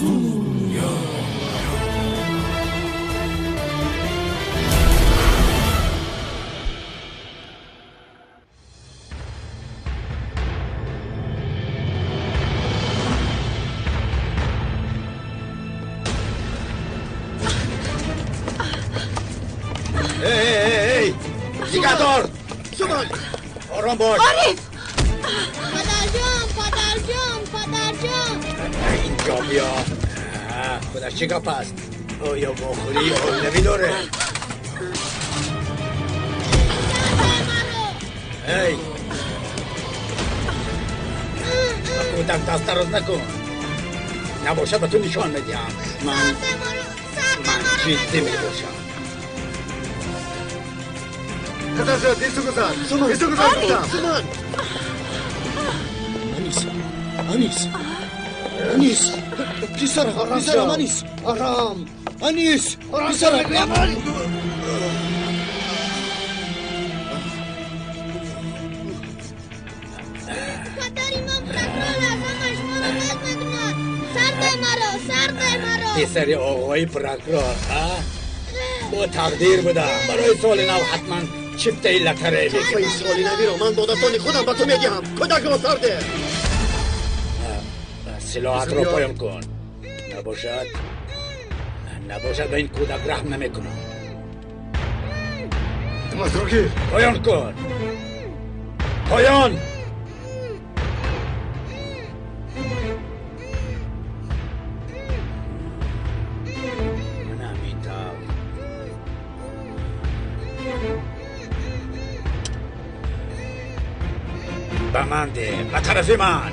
ای دیگه‌دار سومان آرام باش عارف پدرجان اینجا بیا خودش چه گپ است آیا بخوری حال نمیداره ای کودک دست دراز نکن نباشه به تو نشان میدیم من جدی میباشم پدرجان دیستو گذار سومان انیس پیسرم آرام انیس پیسرم پسر آقای پرکرار با تقدیر بودم برای سال نو حتما چپته لکره بگیر این سالی نمیرو من با دستانی خودم به تو میگم کودک رو سرده سلاحت رو پایم کن نباشد به این کودک رحم نمیکنم پایان کن پایان به من ده به طرف من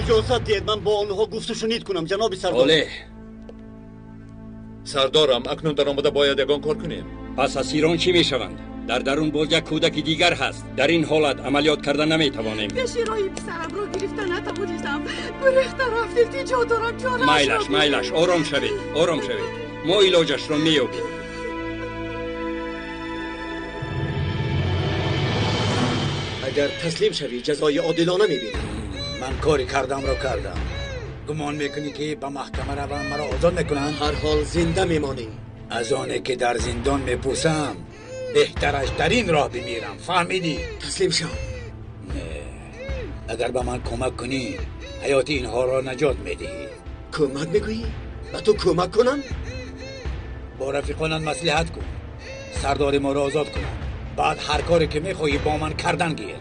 اجازت دید من با آنها گفت و شنید کنم جناب سردار بله سردارم اکنون در آمده باید یگان کار کنیم پس اسیران چی میشوند؟ در درون باز یک کودک دیگر هست در این حالت عملیات کردن نمیتوانیم شیرایی پسرم رو گرفتن نتوانیدم گریخته رفتید اینجا دارم جانش میلش آرام شوید ما علاجش رو میابیم اگر تسلیم شوی جزای عادلانه میبینی من کاری کردم گمان میکنی که به محکمه روم مرا آزاد میکنن؟ هر حال زنده میمانی از آنه که در زندان میپرسم بهترش در این راه بمیرم فهمیدی؟ تسلیم شو اگر به من کمک کنی حیات اینها را نجات میدهی کمک میگویی؟ به تو کمک کنم؟ با رفیقانت مصلحت کن سردار ما را آزاد کن بعد هر کاری که میخواهی با من کردن گیر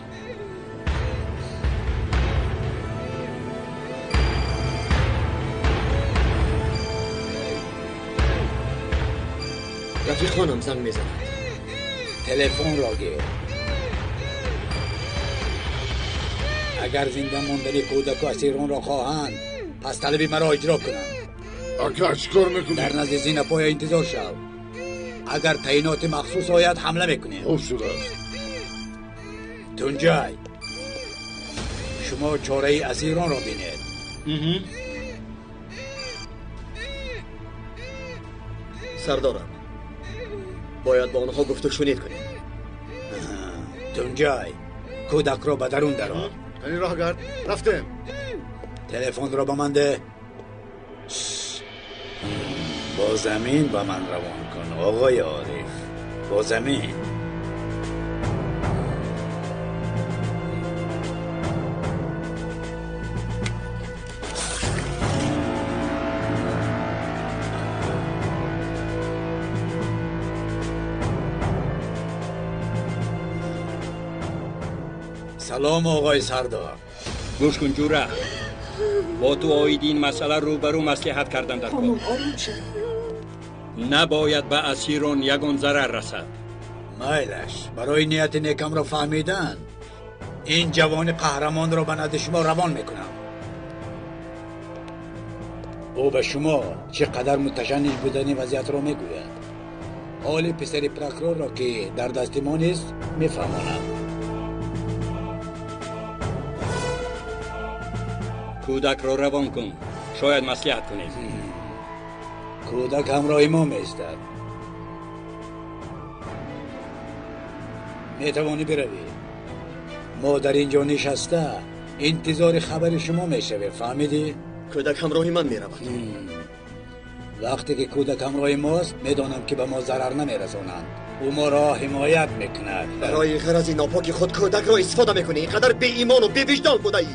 رفیقانم زنگ میزند تلفن را گیر اگر زنده ماندن کودک و اسیران را خواهند پس طلب مرا اجرا کنند اگر چیکار میکنی؟ در نزد زین پای انتظار شو اگر تعینات مخصوص آید حمله میکنیم خوب شده است تونجای شما چاره اسیران را بینید سردارم باید با آنها گفت و شنید کنیم تونجای کودک را به درون درآر این راه گرد رفتم تلفن را به من ده با زمین به من روان کن آقای عارف با زمین سلام آقای سردار گوش کن جوره با تو آیدین مسئله روبرو مصلحت کردن در کار نباید به اسیران یگان ضرر رسد مایلش برای نیت نیکم را فهمیدن این جوان قهرمان را به نزد شما روان میکنم او به شما چقدر متشنج بودن وضعیت را میگوید حال پسر پرکرور را که در دست ما نیست میفهمانم کودک را روان کن شاید مصلحت کنید کودک همراه ما میستد میتوانی بروی. ما در اینجا نشسته انتظار خبر شما میشویم. فهمیدی؟ کودک همراه من میرود. وقتی که کودک همراه ماست میدانم که به ما ضرر نمیرسانند. او ما را حمایت میکند. برای غرض ناپاک خود کودک را استفاده میکنی. اینقدر بی ایمان و بی وجدان بوده ای.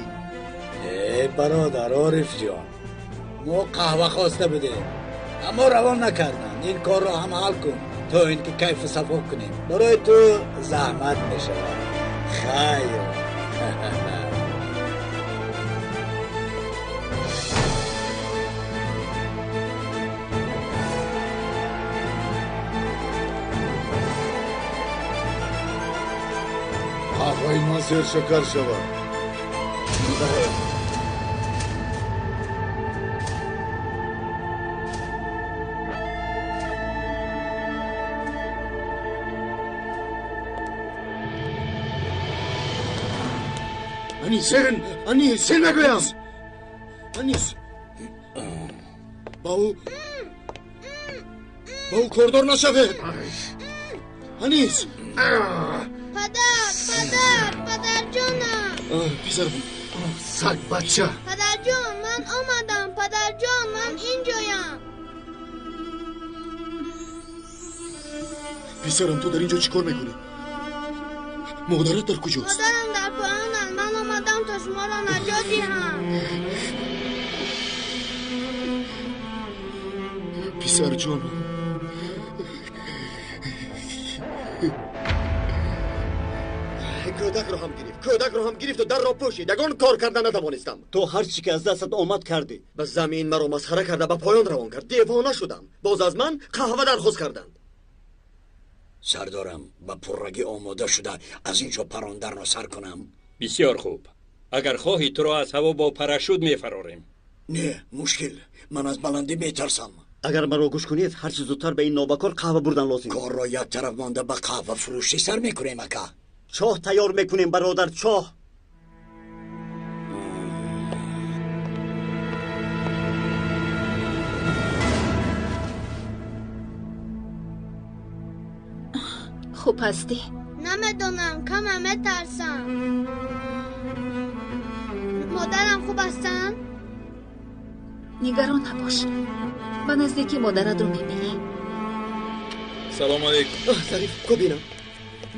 ای برادر عارف جان، ما قهوه خواسته بودیم اما روان نکردند. این کار را هم حل کن تا اینکه کیف صفا کنیم. برای تو زحمت میشود. خیر. قهوه ما سر شکر شود. انیس نگویم. انیس با او کردار نشوید. انیس پدر جانم. پسرم سگ بچه. پدر جان من آمدم. پدر جان من اینجایم. پسرم تو در اینجا چی کار میکنی؟ مادرت در کجاست؟ مادرم در پایانم. من آمدم تا شما را نجات دهم. پسر جانم کودک رو هم گرفت و در را پوشید. یگان کار کردن نتوانستم. تو هر چی که از دستت آمد کردی. به زمین مرا مسخره کرده به پایان روان کرد. دیوانه شدم. باز از من قهوه درخواست کردند. سردارم به پررگی آماده شده از اینجا پراندن را سر کنم. بسیار خوب. اگر خواهی تو را از هوا با پراشوت میفراریم. نه مشکل. من از بلندی میترسم. اگر مرا گوش کنید هر چه زودتر به این نابکار قهوه بردن لازم. کار را یک طرف مانده به قهوه فروشی سر میکنیم اکا. چاه تیار میکنیم برادر. چاه. خوب هستی؟ نمیدونم کمم میترسم. مادرم خوب هستن؟ نگران نباش. به نزدیکی مادرت رو میبینی. سلام علیکم. ظریف کو بینم.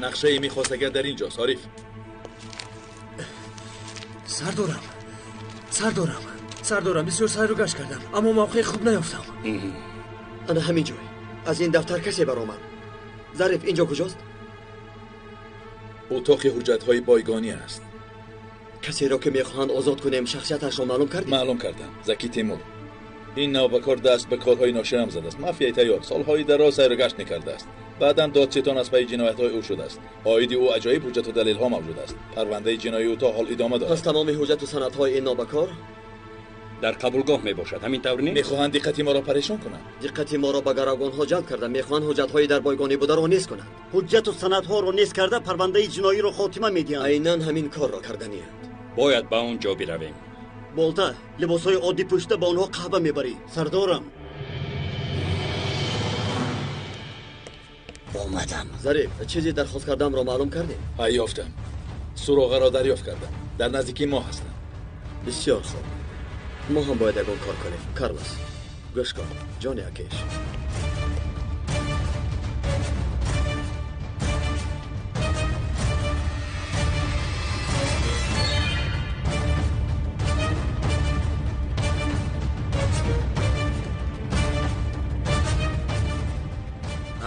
نقشه ای میخواست اگر در اینجا ظریف. سردارم بسیار سر و گشت کردم اما موقع خوب نیافتم. انا همین جای. از این دفتر کسی برآمد. ظریف اینجا کجاست؟ اتاق حجت‌های بایگانی است. کسی را که میخواهند آزاد کنیم شخصیتش را معلوم کردی؟ معلوم کردم. زکی تیمور. این نوبکار دست به کارهای ناشرم زده است. مافیای تیار سالهای دراز سیر و گشت می‌کرده است. بعداً دادستان از پی جنایت‌های او شده است. آیدی او عجایب حجت و دلیل‌ها موجود است. پرونده جنایی او تا حال ادامه دارد. پس تمام حجت و سندهای این نوبکار در قبولگاه میباشد. همین طور نیست؟ میخواهند دقت ما را پریشان کنند. دقت ما را به گروگان‌ها جلب کرده. میخواهند حجت‌های در بایگانی بوده را نیست کنند. حجت و سندها را نیست کرده پرونده جنایی را خاتمه میدهند. عیناً همین کار را کردنی‌اند. باید به اونجا برویم. بولتا لباس‌های عادی پوشیده با آنها قهوه میبری. سردارم اومدم. ظریف چیزی درخواست کردم را معلوم کردی؟ یافتم. سراغ را دریافت کردم. در نزدیکی ما هستند. بسیار خوب. ما هم باید اگون کار کنیم. کارلوس گوش کن. جانی اکیش.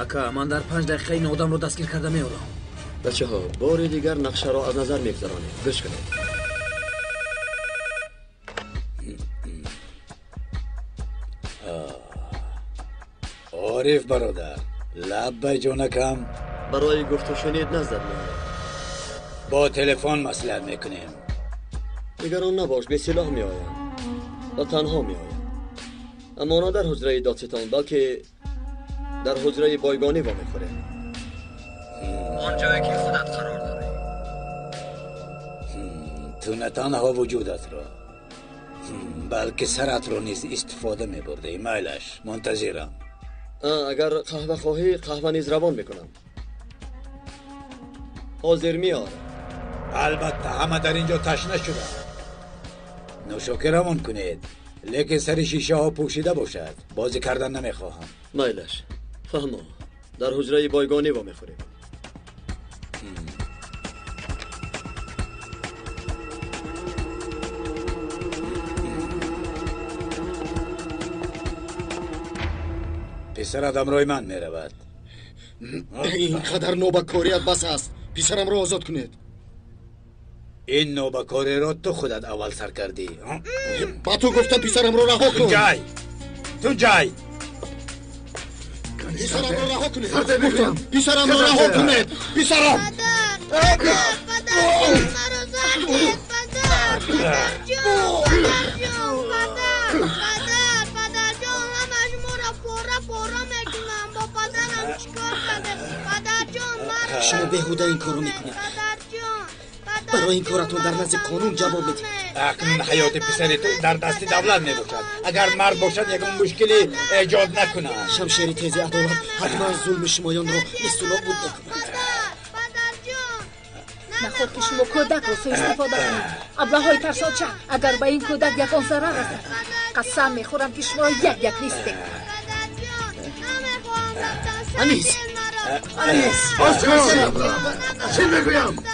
اکا من در 5 دقیقه این آدم رو دستگیر کرده میارم. بچه ها بار دیگر نقشه را از نظر میگذرانیم. گوش کنید. عارف برادر لب به جانکم. برای گفت و شنید نزد میاره. با تلفن مصلحت میکنیم. نگران نباش به سلاح میآیم و تنها میآیم. اما نه در حجره دادستان بلکه در حجره بایگانی با میخوره. آنجایی که خودت قرار داری. تو نه تنها وجودت را بلکه سرت رو نیز استفاده میبرده. میلش منتظرم. اگر قهوه خواهی قهوه نیز روان میکنم. حاضر میارم. البته همه در اینجا تشنه شده. نوشوکرمون کنید، لیکن سر شیشه ها پوشیده باشد. بازی کردن نمیخواهم. مایلش فهمو. در حجره بایگانی با میخوریم. پسر آدم روی من میرود. اینقدر نوبکاریت بس است. پسرم را آزاد کنید. این نوبکاری را تو خودت اول سر کردی. با تو گفتم پسرم را رها کن. تو جای پسرم را رها کنید. پسرم را رها کنید. پسرم پدر مرا زدید. پدر جان همش مرا پورا میکنم. با پدرم چیکار کرده؟ پدر جان مرا شما بهوده این کارو میکنید. پدر جان برای این کارتون در نزد قانون جواب میدید. اکنون حیات پسری تو در دست دولت میباشد. اگر مرد باشد یک مشکلی ایجاد نکنه. شمشیر تیز عدالت حتما ظلم شمایان را استولا بود نکند. نخود که شما کودک رو سو استفاده کنید. ابله‌های ترساچه اگر به این کودک یکان ضرر رسد قسم میخورم که شما یک نیستید. انیس چی بگویم؟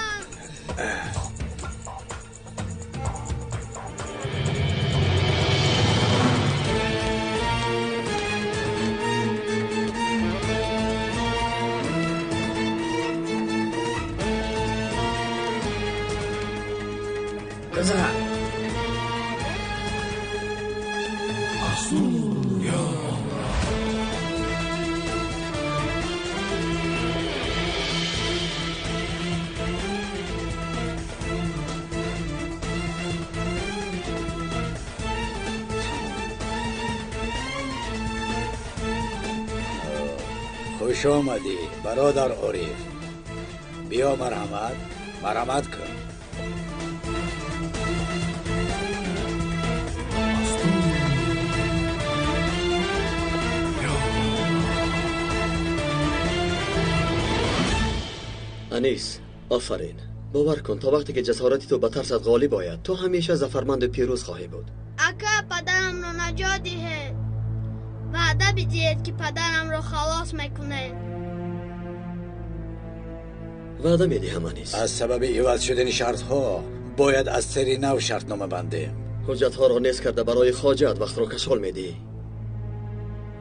خوش آمدی برادر عریف. بیا مرحمت کن. انیس آفرین. باور کن تا وقتی که جسارتی تو به ترست غالب آید تو همیشه ظفرمند و پیروز خواهی بود. اکا پدرم رو نجات دهید. وعده بدید که پدرم رو خلاص میکنه. وعده میدهم انیس. از سبب عوض شدن شرط ها باید از سری نو شرط نامه بندیم. حجت ها را نیز کرده برای خواجه‌ات وقت را کشال میدی.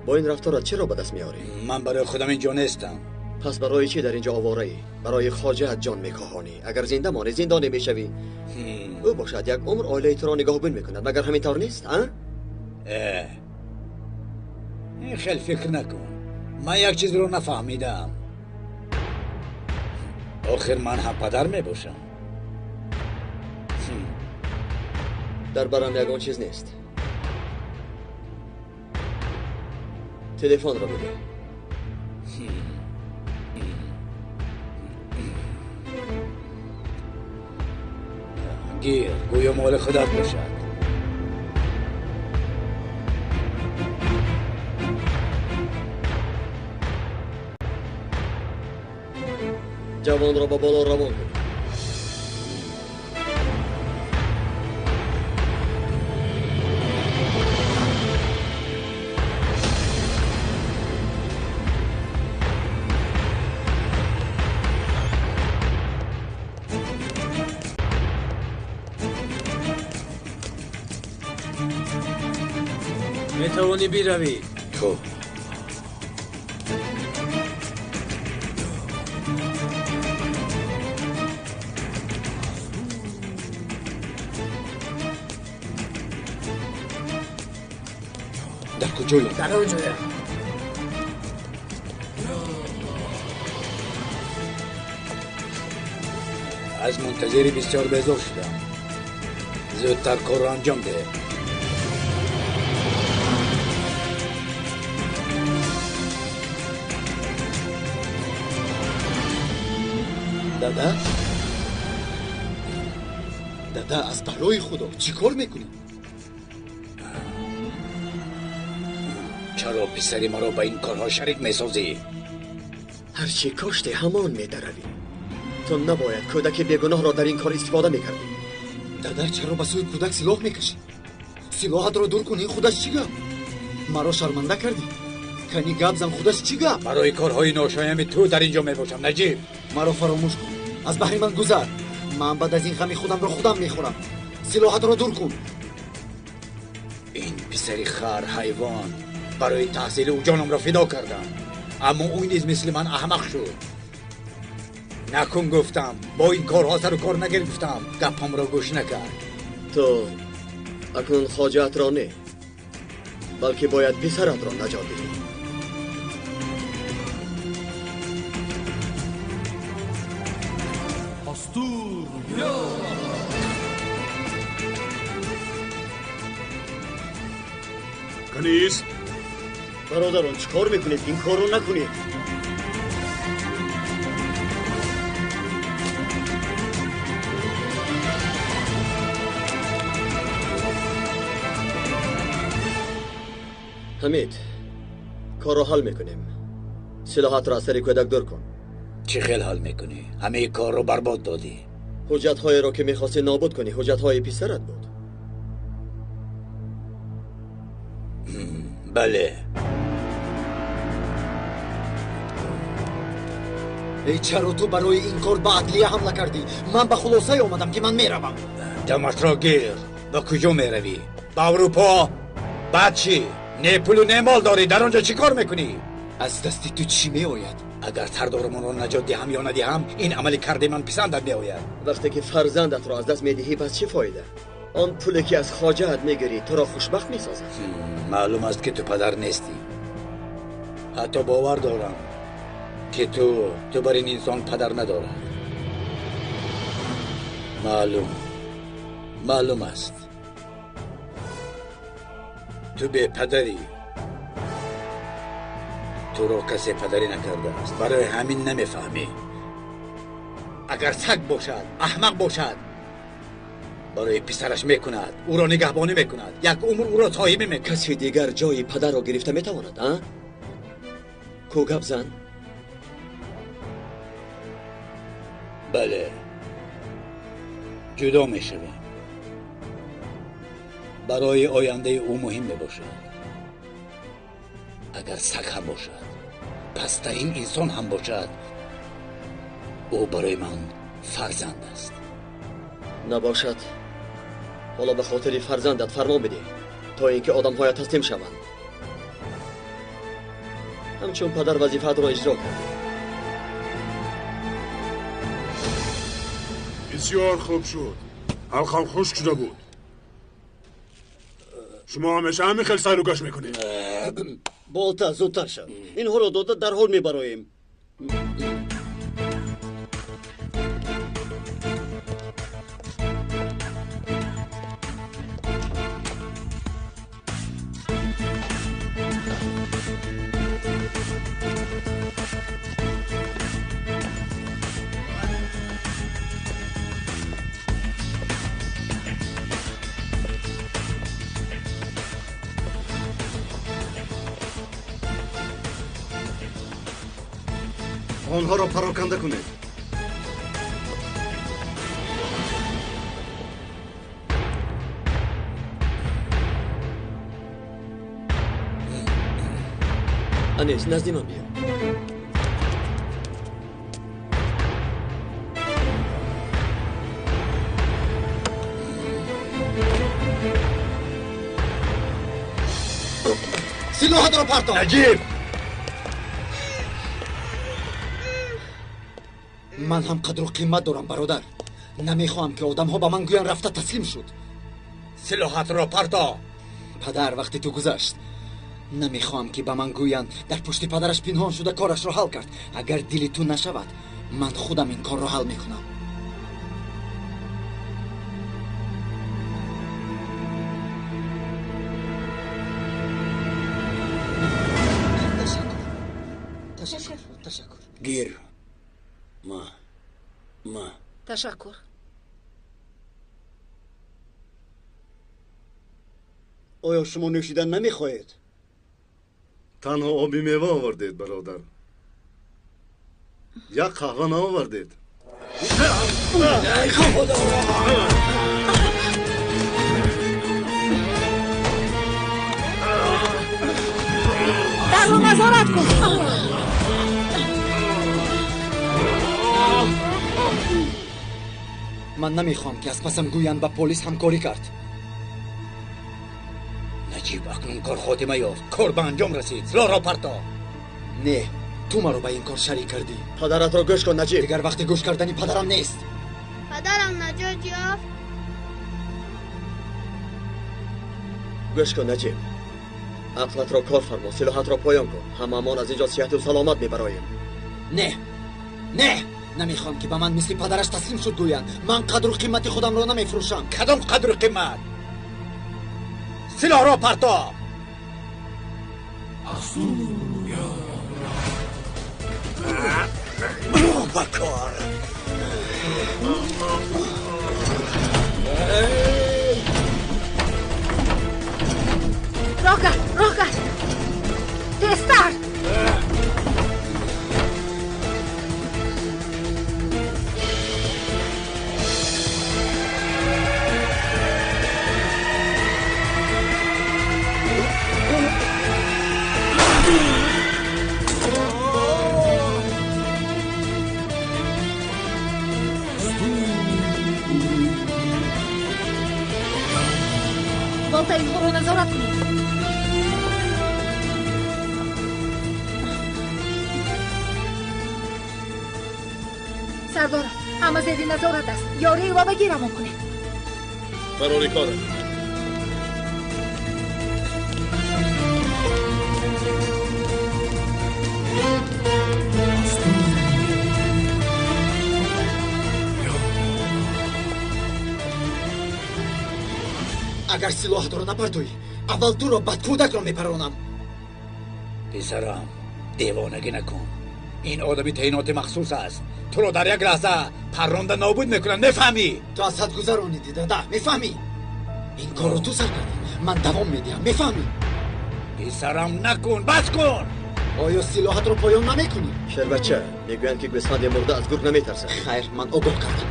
با این رفتارت چرا به دست میاری؟ من برای خودم اینجا نیستم. پس برای چی در اینجا آواره ای؟ برای خواجه‌ات جان میکاهانی. اگر زنده مانی زندان نمیشوی. او باشد یک عمر عائله تو را نگهبان میکند. مگر همین طور نیست؟ خیلی فکر نکن. من یک چیز رو نفهمیدم. آخر من هم پدر میباشم. در برم یگان چیز نیست. تلفن را بده. گیر گویا مال خودت باشد. جوان را با بالا روان کن. میتوانی بیروی. تو در کجایی؟ در اونجایی. از منتظری بسیار بیزار شدم. زودتر کار را انجام ده. دادا از برای خدا چی کار میکنی؟ چرا پسری مرا به این کارها شریک میسازی؟ هرچی کاشتی همان میدروی. تو نباید کودک بیگناه را در این کار استفاده میکردی. دادر چرا به سوی کودک سلاح میکشی؟ سلاحت را دور کنی. خودش چی گفت؟ مرا شرمنده کردی. کنی گپ زن. خودش چی گفت؟ برای کارهای ناشایمی تو در اینجا میباشم. نجیب مرا فراموش کن. از بحر من گذر. من بعد از این غم خودم را خودم میخورم. سلاحت را دور کن. این پسری خر حیوان برای تحصیل او جانم را فدا کردم، اما او نیز مثل من احمق شد. نکن گفتم. با این کارها سر و کار نگرفتم. گپم را گوش نکرد. تو اکنون خواجه‌ات را نه، بلکه باید پسرت را نجات دهی. کنیز برادران چیکار میکنید؟ این کار رو نکنید. حمید، کار رو حل میکنیم. سلاحت را از سر کودک دور کن. چی خیل حل میکنی؟ همه کار رو برباد دادی. حجت‌های را که میخواستی نابود کنی حجت‌های پسرت بود. بله. ای چرا تو برای این کار به عدلیه حمله کردی؟ من به خلاصه آمدم که من میروم. دمت را گیر. به کجا میروی؟ به اروپا؟ بعد چی؟ نه پول و نه مال داری. در آنجا چی کار میکنی؟ از دستی تو چی میآید؟ اگر سردارمان را نجات دهم یا ندهم، این عمل کرده من پسندم میآید. وقتی که فرزندت را از دست میدهی پس چه فایده؟ آن پولی که از خواجه‌ات میگیری تو را خوشبخت میسازد. معلوم است که تو پدر نیستی. حتی باور دارم که تو بر این انسان پدر ندارد. معلوم است تو به پدری. تو را کسی پدری نکرده است. برای همین نمیفهمی. اگر سگ باشد، احمق باشد، برای پسرش میکند، او را نگهبانی میکند، یک عمر او را صاحب میکند. کسی دیگر جای پدر را گرفته میتواند؟ ها؟ کو گپ زن؟ بله، جدا میشویم. برای آینده او مهم میباشد. اگر سگ هم باشد، پسترین انسان هم باشد، او برای من فرزند است. نباشد. حالا به خاطر فرزندت فرمان بده تا اینکه آدم‌های تسلیم شوند. همچون پدر وظیفه‌ات را اجرا کردی. بسیار خوب شد. حلقم خشک شده بود. شما همیشه همین خیلی سر و گاش میکنید. بالتا زودتر شد. اینها را داده در حال میبراییم. آنها را پراکنده کنید. انیس نزدی من بیا. سلاحت را پرتاب. نجیب، من هم قدر و قیمت دارم برادر. نمیخواهم که آدم ها به من گویان رفته تسلیم شد. سلاحت را پرتاب. پدر وقتی تو گذشت نمیخواهم که به من گویان در پشت پدرش پنهان شده کارش را حل کرد. اگر دلی تو نشود من خودم این کار را حل میکنم. تشکر. گیر. ما تشکر. آیا شما نوشیدن نمیخواهید؟ تنها آبی میوه آوردید برادر. یک قهوه نآوردید. در رو نظارت کن. من نمیخوام که از پسم گویند با پلیس همکاری کرد. نجیب اکنون کار خاتمه یافت، کار به انجام رسید. سلاح را پرتا. نه، تو مرا به این کار شریک کردی. پدرت را گوش کن نجیب. دیگر وقتی گوش کردنی پدرم نیست. پدرم نجات یافت. گوش کن نجیب، عقلت را کار فرما، سلاحت را پایان کن. هممان از اینجا صحت و سلامت میبراییم. نه نمیخوام که به من مثل پدرش تسلیم شد گویند. من قدر و قیمت خودم را نمیفروشم. کدام قدر و قیمت؟ سلاح را پرتا. بکار. راه کرد تستر. والتا اینها رو نظارت کنید. سردارم همه زیدی نظارت است. یاری و بگیرم کنه. فراری کاره. اگر سلاحت را نپرتوی اول تو را بعد کودک را میپرانم. پسرم دیوانگی نکن. این آدمی تعینات مخصوص است. تو رو در یک لحظه پرانده نابود میکنن. میفهمی؟ تو از حد گذرانیدی دادا. میفهمی؟ این کار رو تو سر کردی. من دوام میدیم. میفهمی؟ پسرم نکن. بس کن. آیا سلاحت رو پایان نمیکنی؟ شیر بچه میگویند که گوسفند مرده از گرگ نمیترسه. خیر من آگاه کردم.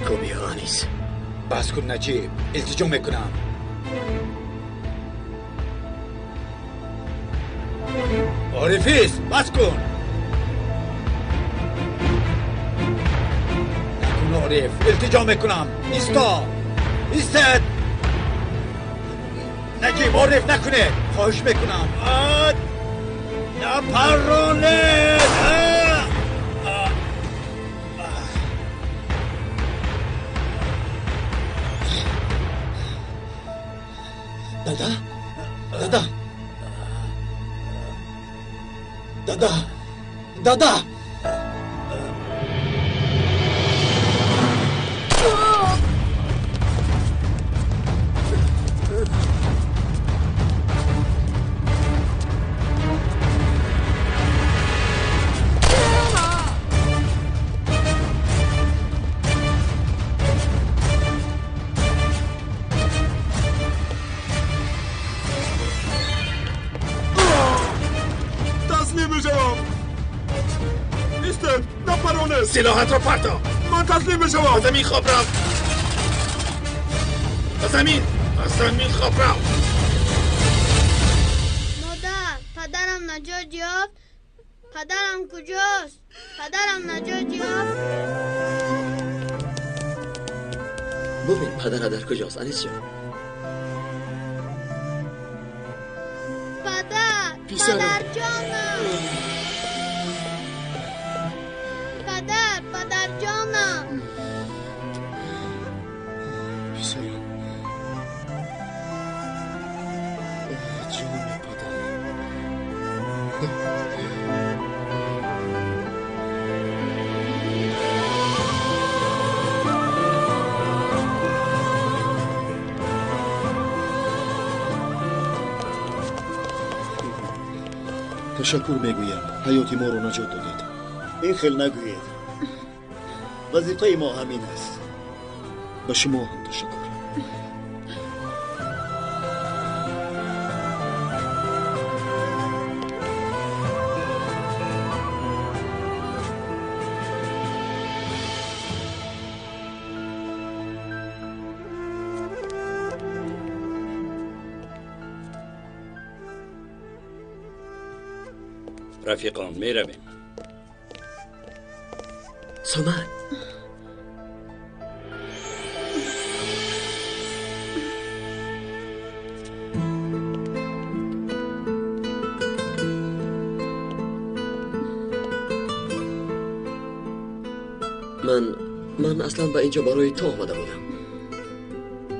کوبیانیست. بس کن نجیب. التجا میکنم. عارفیس بس کن. نکن عارف. التجا میکنم. ایستد. نجیب عارف نکنه. خواهش میکنم. نپرانید. دادا سلاحت را پرتا. من تسلیم بشم. زمین خواب رو. زمین خواب رو. مادر پدرم نجات یافت. پدرم کجاست؟ پدرم نجات یافت. ببین پدر در کجاست انیس جان؟ پدر جانم. پدر جانم. پسرم جان پدر. تشکر میگویم. حیات ما رو نجات دادید. این خیل نگویید. وظیفه ما همین است. به شما هم تشکر. رفیقان میرویم. سامان من اصلا به اینجا برای تو آمده بودم،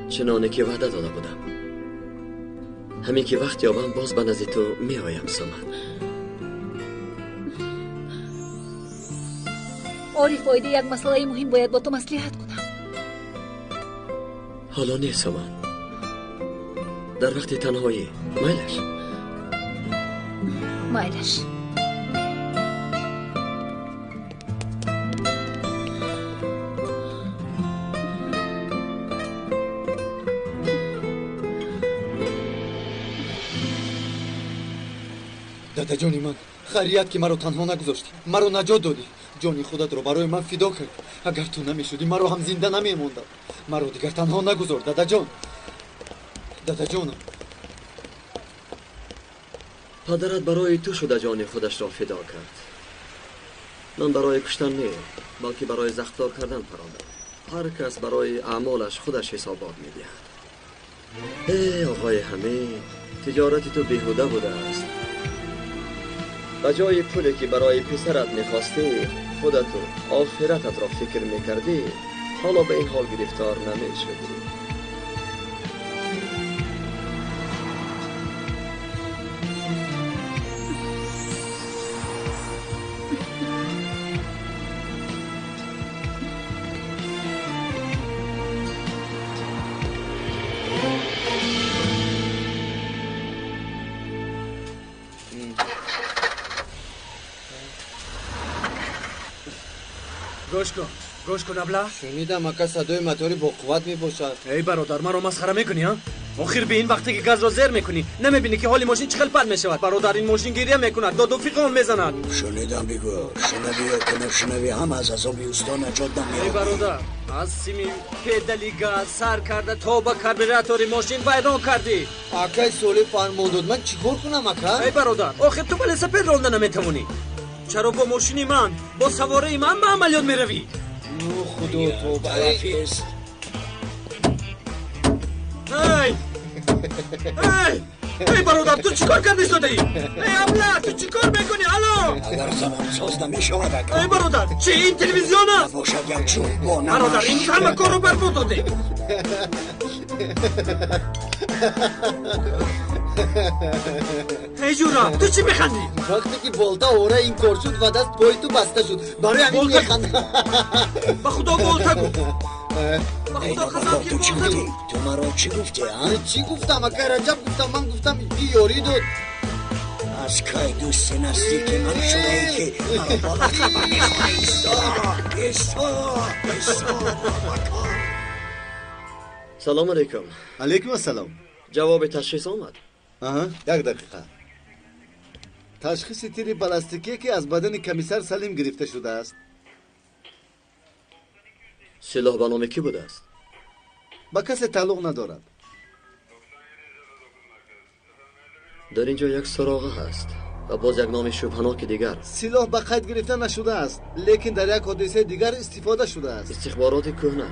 چنانه که وعده داده بودم. همین که وقت یابم باز به نزد تو می آیم سامان. عارف فایده یک مسئله مهم باید با تو مصلحت کنم. حالا نه سامان، در وقت تنهایی. مایلش دادا جانی من، خیریت که مرا تنها نگذاشتی، مرا نجات دادی، جانی خودت رو برای من فدا کردی. اگر تو نمیشدی مرا هم زنده نمیموندم. مرا دیگر تنها نگذار دادا جان. دادا جانم، پدرت برای تو شده جان خودش را فدا کرد. من برای کشتن نه، بلکه برای زخمدار کردن پراندم. هر کس برای اعمالش خودش حسابات میدهد. ای آقای حمید، تجارت تو بیهوده بوده است. به جای پولی که برای پسرت میخواستی، خودت و آخرتت را فکر میکردی، حالا به این حال گرفتار نمیشدی. گوش کن ابله. شنیدم اکا صدای موتوری با قوت میباشد. ای برادر، مرا مسخره میکنی ها؟ آخر به این وقتی که گاز را زیر میکنی نمیبینی که حال ماشین چقدر بد میشود؟ برادر این ماشین گریه میکند، داد و فیقان میزند. شنیدم بگو، شنوی یا که نشنوی هم از عذاب اوستا نجات نمیاد. ای برادر، از سیمی پیدلی گاز سر کرده تا با کربراتور ماشین ویران کردی. اکای سولی فرمودد، من چیکار کنم اکا؟ ای برادر، آخر تو بله سپید رانده نمیتوانی. چرا با ماشینی من، با سواره من به عملیات میروی؟ نو خدا تو برافیز. ای برادر، تو چیکار کردی شده ای؟ ای ابله، تو چیکار میکنی؟ الو اگر زمان ساز نمیشود اکا. ای برادر، چی این تلویزیون است؟ نباشد یک چوب با نماش. برادر، این همه کار رو برباد داده. ای جورا، تو چی میخندی؟ وقتی که بالتا اوره این کار شد و دست پای تو بسته شد، برای همین میخندم. با خدا بالتا گو. با ای خدا بابا، خزم که تو چی بالتا گفتی؟ گو. تو مرا چی گفتی ها؟ چی گفتم اکا رجب گفتم؟ من گفتم این یاری داد. از که دوست نزدیک من شده ای که مرا بالا خبر میخواه. ایستا سلام علیکم. علیکم السلام. جواب تشخیص آمد. آها، یک دقیقه. تشخیص تیر پلاستیکی که از بدن کمیسر سلیم گرفته شده است. سلاح به نام کی بوده است؟ با کسی تعلق ندارد. در اینجا یک سراغه هست و باز یک نام شبهناک دیگر. سلاح به قید گرفته نشده است، لیکن در یک حادثه دیگر استفاده شده است. استخبارات کهنه.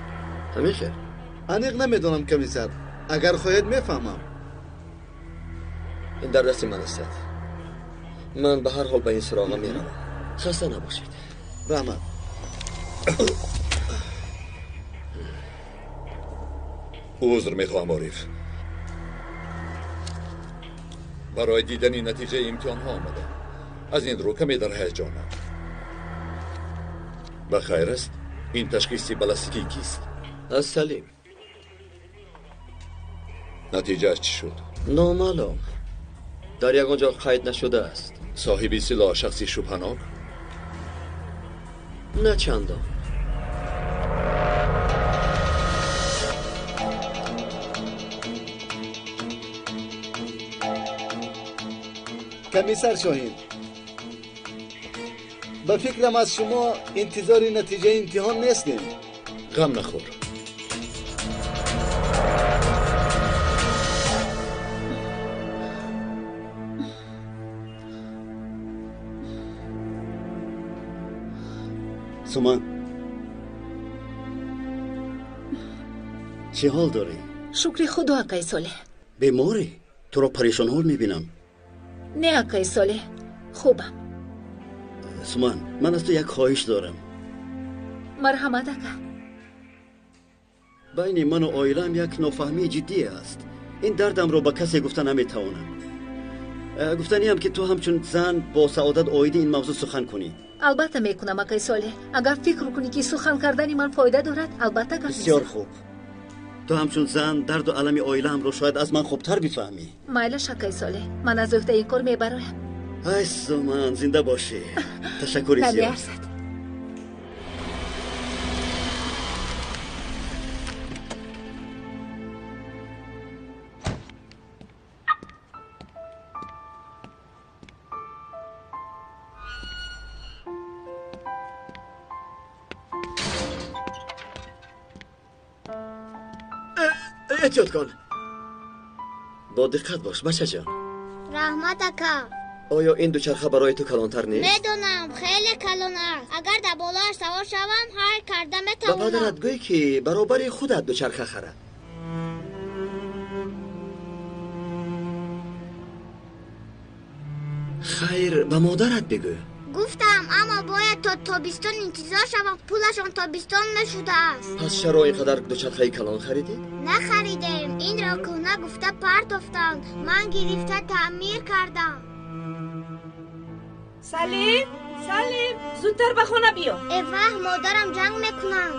همین خیر. انیق نمیدانم کمیسر، اگر خواهید میفهمم. این در دست من است. من به هر حال به این سراغه میروم. خسته نباشید. رحمت. عذر میخواهم عارف، برای دیدن نتیجه امتحان ها آمدم. از این رو کمی در هیجانم. بخیر است؟ این تشخیصی پلاستیکی کیست؟ از سلیم. نتیجه چی شد؟ نامعلوم. در یگان جا قید نشده است. صاحبی سلاح شخصی شبهناک؟ نه چندان. کمیسر شاهین، به فکرم از شما انتظار نتیجه امتحان نیستیم. غم نخور. سومان چه حال داری؟ شکر خدا آقای صالح. بیماری؟ تو را پریشان حال میبینم. نه آقای صالح، خوبم. سومان من از تو یک خواهش دارم. مرحمت آقا. بین من و عائله‌ام یک نافهمی جدی است. این دردم رو به کسی گفته نمیتوانم. گفتنیم که تو همچون زن با سعادت آید این موضوع سخن کنی. البته میکنم آقای صالح. اگر فکر کنی که سخن کردن من فایده دارد البته گفت. بسیار خوب. تو همچون زن درد و علم عائله‌ام رو شاید از من خوبتر بفهمی. مایلش آقای صالح، من از عهده این کار میبرایم. ای سومان زنده باشی. تشکر زیاد. احتیاط کن. با دقت باش بچه جان. رحمت اکا. آیا این دوچرخه برای تو کلانتر نیست؟ میدونم خیلی کلان است. اگر در بالاش سوار شوم هر کرده میتوانم. با پدرت گوی که برابر خودت دوچرخه خره. خیر به مادرت بگو. گفتم اما باید تا تابستان انتظار شوم. پولشان تابستان نشده است. پس چرا اینقدر دوچرخه کلان خریدی؟ نخریدیم. این را کهنه گفته پرت افتند. من گرفته تعمیر کردم. سلیم زودتر به خانه بیا. اوه مادرم جنگ میکنند.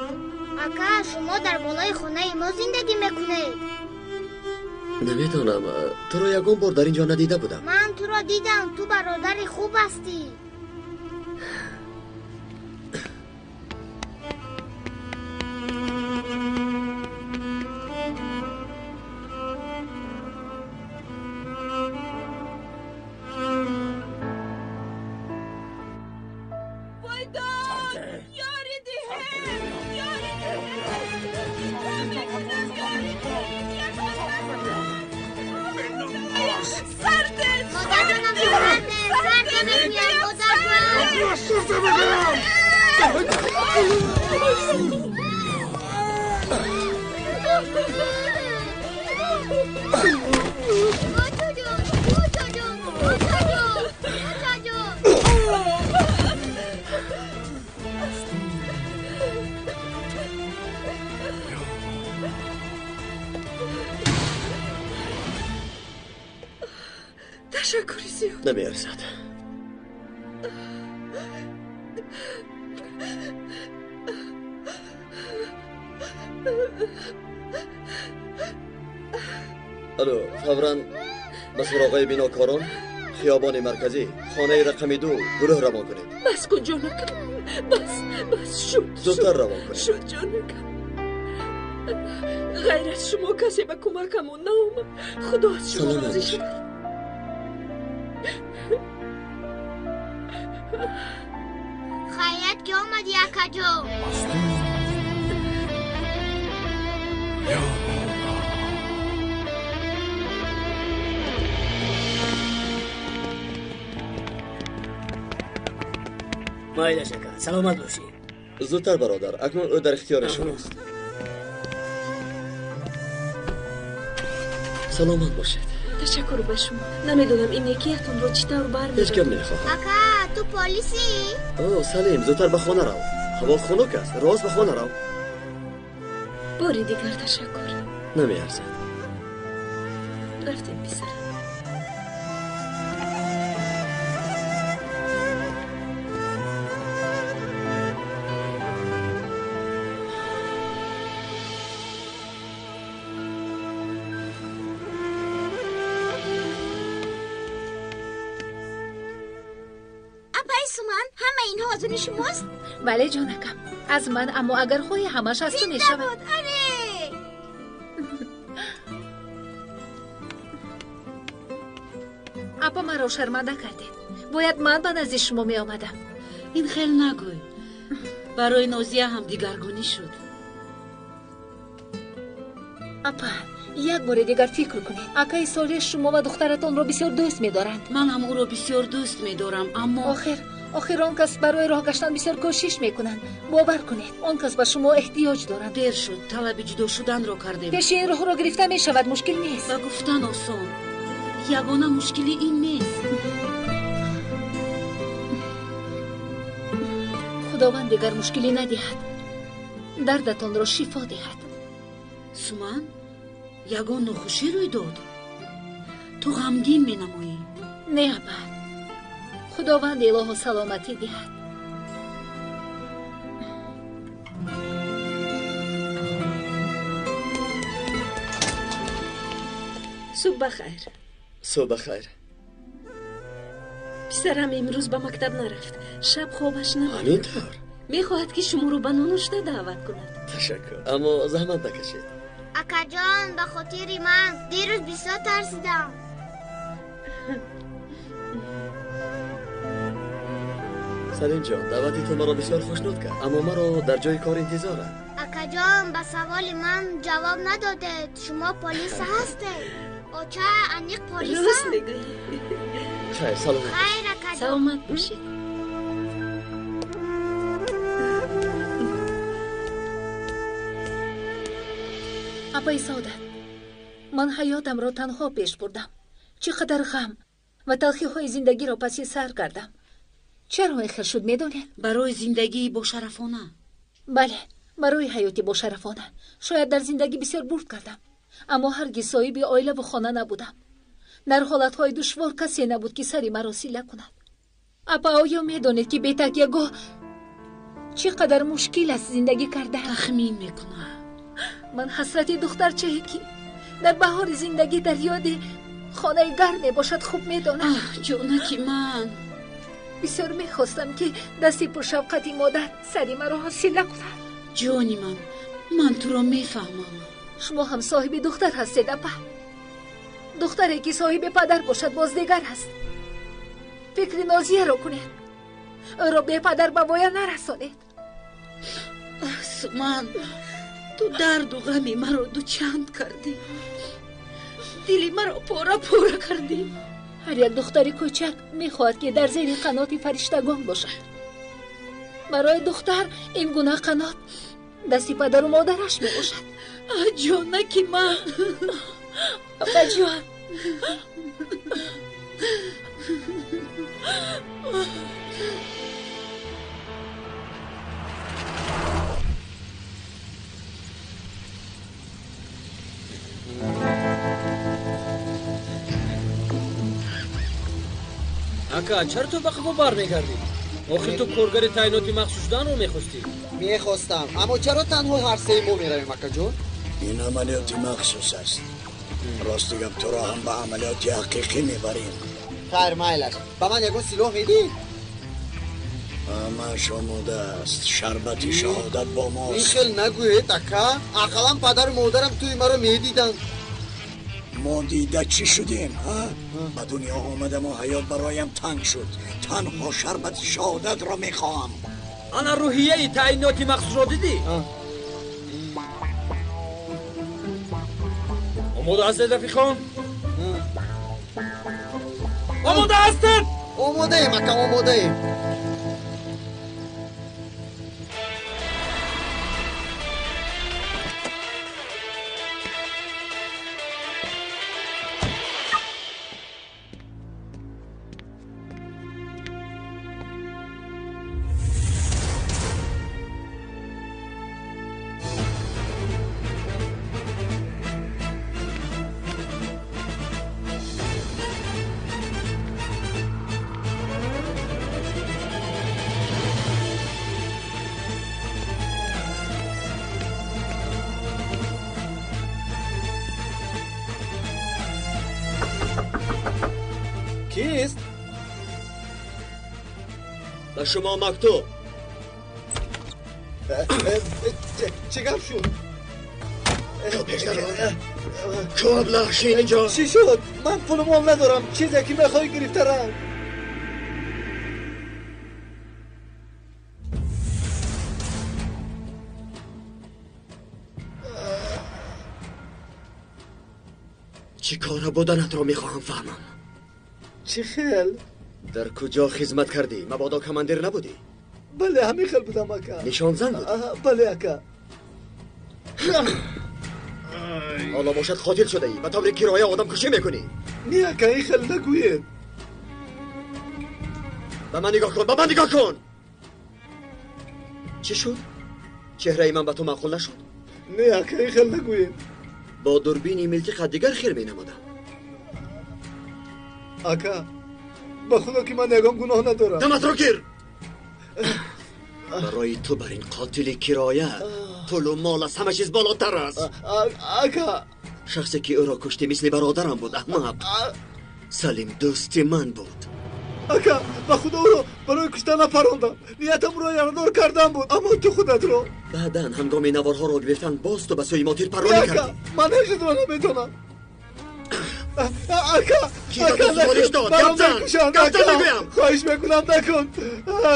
اکا شما در بالای خانه ما زندگی میکنید. نمیدانم تو رو یکم بار در اینجا ندیده بودم. من تو را دیدم. تو برادر خوب هستی. تشکری زیاد. نمیرسد. الو فوراً به سراغ بیناکاران خیابان مرکزی خانه رقم 2 گروه روان کنید. بس کن جانکم. بس شد. زودتر روان کنید. شد جانکم. غیر از شما کسی به کمکمون ناومد. خدا از شما راضی شد. خیرت که آمدی اکا جو. مایلش اکا سلامت باشی. زودتر برادر اکنون او در اختیار شماست. سلامت باشید. تشکر به شما. نمیدونم این یکیتون رو چطور برمی‌دارم. هیچ کم نمیخواهم. اکا تو پلیسی؟ اوه سلیم زودتر به خانه رو. هوا خنک است. راست به خانه رو. باری دیگر تشکر. نمیارزد. رفتیم پسر. حاضر شماست؟ بله جانکم از من، اما اگر خوی همش از تو میشود. اپا مرا شرمنده کردید. باید من به نزد شما می آمدم. این خیلی نگوی. برای نازیه هم دیگرگونی شد. اپا یک بار دیگر فکر کنید. اکای سالی شما و دخترتان را بسیار دوست می دارند. من هم او را بسیار دوست می دارم، اما آخر آن کس برای راه گشتن بسیار کوشش میکنند. باور کنید آن کس به شما احتیاج دارند. دیر شد، طلب جدا شدن را کردیم. پیش این راه را گرفته میشود، مشکل نیست. با گفتن آسان، یگانه مشکلی این نیست. خداوند دیگر مشکلی ندهد، دردتان را شفا دهد. سومن، یگان ناخوشی روی داد. تو غمگین می نمایی. نه ابد، خداوند اله سلامتی دهد. صبح بخیر. صبح بخیر. پسرم امروز به مکتب نرفت. شب خوابش نبرد. همینطور؟ میخواهد که شما رو به نانوشته دعوت کند. تشکر، اما زحمت نکشید. اکا جان به خاطر من دیروز بسیار ترسیدم. سلیم جان، دعوتی تو مرا بسیار خوشنود کرد، اما مرا در جای کار انتظارم. اکا جان به سوال من جواب نداده. شما پلیس هستید؟ اوچه انیق پلیس راست میگویی. خیر، سلامت. خیر اکا جان. سلامت باشید. ابای سعادت، من حیاتم را تنها پیش بردم. چقدر غم و تلخی های زندگی را پس سر کردم. چرا اینخیر شد میدونید؟ برای زندگی با شرفانه. بله، برای حیاتی با شرفانه. شاید در زندگی بسیار برد کردم، اما هرگز صاحب عائله و خانه نبودم. در حالتهای دشوار کسی نبود که سری مرا سیله کند. ابا آیا میدونید که بی تکیه‌گاه چقدر مشکل است زندگی کردن؟ تخمین میکنم. من حسرت دخترچه‌ای که در بهار زندگی در یاد خانه گرم باشد خوب میدانم. جانکی من بسیار میخواستم که دستی پر شفقت مادر سری مرا حاصل کند. جانی من تو را میفهمم. شما هم صاحب دختر هستید اپا. دختری که صاحب پدر باشد باز دیگر هست. فکر نازیه را کنید، او را به پدر به وای نرسانید. سومن، تو درد و غمی مرا دو چند کردی. دلی مرا پاره کردی. هر یک دختر کوچک میخواهد که در زیر قنات فرشتگان باشد. برای دختر این گونه قنات دستی پدر و مادرش میباشد. جانکی من. آقا جان، اکا چرا تو به خب بار میگردی؟ آخه تو کارگر تعیناتی مخصوص دان رو میخواستی؟ میخواستم، اما چرا تنها هر سه ما میرویم اکا جون؟ این عملیاتی مخصوص است. راست بگم تو را هم به عملیاتی حقیقی میبریم. خیر مایلش، به من یکون سلاح میدی؟ همه آماده است. شربت شهادت با ماست. این خیل نگوید اکا. اقلا پدر و مادرم توی مرا میدیدن. ما دیده چی شدیم ها؟ به دنیا آمدم و حیات برایم تنگ شد. تنها شربت شهادت را میخواهم. انا روحیه تعیناتی مخصوص را دیدی؟ آماده هستید رفیق خان؟ آماده هستید؟ آماده ایم اکا، آماده ایم. کیست؟ به شما مکتوب. چه گفت شد؟ تو ابلغ اینجا چی شد؟ من پولمون ندارم. چیزی که میخوای گرفته را. چی کار بودنت رو میخواهم فهمم. چی خیل؟ در کجا خدمت کردی؟ مبادا کماندر نبودی؟ بله همین خیل بودم اکا. نشان زن بودی؟ بله اکا. حالا باشد قاتل شده ای و طور کرایه آدم کشی میکنی. نه اکا این خیل نگوید. به من نگاه کن، به من نگاه کن. چی شد؟ چهره من به تو معقول نشد؟ نه اکا این خیل نگوید. با دوربین ملکی قد دیگر خیر می نمودم. اکا به خدا که من نگام گناه ندارم. دمت رو گیر. برای تو بر این قاتل کرایه پول و مال از همه چیز بالاتر است. اکا شخصی که او را کشتی مثل برادرم بود احمق. سلیم دوست من بود. اکا به خدا او را برای کشتن نپراندم. نیتم را یاردار کردم بود. اما تو خودت را بعدا هنگام نوارها را گرفتن باز تو به سوی ما تیر پرانی کردی. من هیچ را نمیتونم. اکا کی داد سوالش داد؟ گفتن میگویم. خواهش میکنم نکن.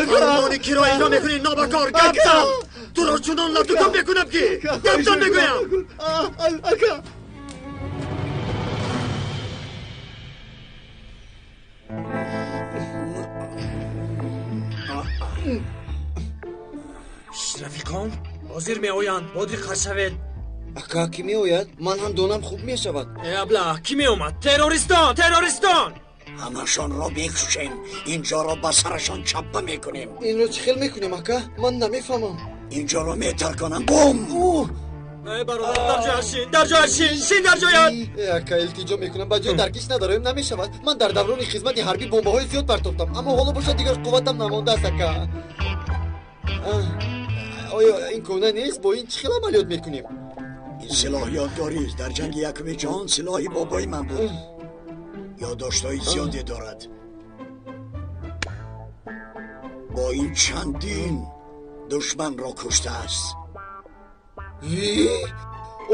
فرمان کرایه را میکنی نابکار. گفتن تو را چنان لطفم میکنم که گفتن میگویم. اکا رفیقان حاضر می آیند بادی قد شود. اکا کی می آید؟ من هم دونم خوب می شود. ابله کی می اومد؟ تروریستان همشان را میکشیم. اینجا را با سرشان چپه میکنیم. این رو چه خیل میکنیم اکا؟ من نمیفهمم. اینجا را میترکنم. بوم. ای برادر در جای شین در جایت. اکا التجا میکنم با جای درکش ندارم نمیشود. من در دوران خدمت حربی بمب های زیاد پرتافتم اما حالا باشد دیگر قوتم نمانده است اکا. آیا این کونه نیست؟ با این چه خیل عملیات میکنیم؟ این سلاح یادگاری است. در جنگ یکم جهان سلاحی بابای من بود. یادداشت‌های زیادی دارد. با این چندین دشمن را کشته است.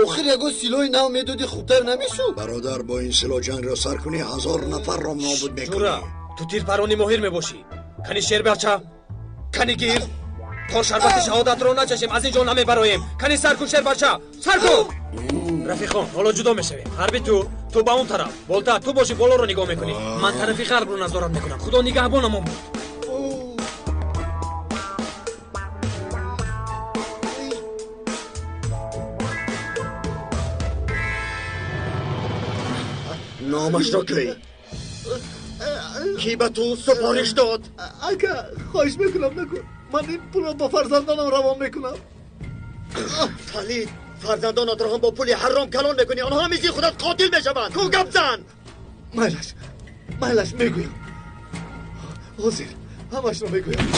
آخر یگو سلاح نو میدادی خوبتر نمیشد؟ برادر با این سلاح جنگ را سر کنی 1000 نفر را نابود میکنی. جورا تو تیر پرانی ماهر میباشی. کنی شیر بچه کنی گیر تا شربت شهادت رو نچشیم از اینجا نمیبرایم. کنی سر کن شیر بچه سر کن. رفیقان حالا جدا میشویم. حربی تو با اون طرف. بالتا تو باشی بالا رو نگاه میکنی. من طرفی غرب رو نظارت میکنم. خدا نگهبانمون بود. نامش را کی به تو سفارش داد؟ اکا خواهش میکنم نکن. من این پول را با فرزندانم روان میکنم. پلید فرزندانت را هم با پول حرام کلان میکنی. آنها همیشه خودت قاتل میشوند. کو گپ زن. مایلش میگویم. حاضر همش را میگویم.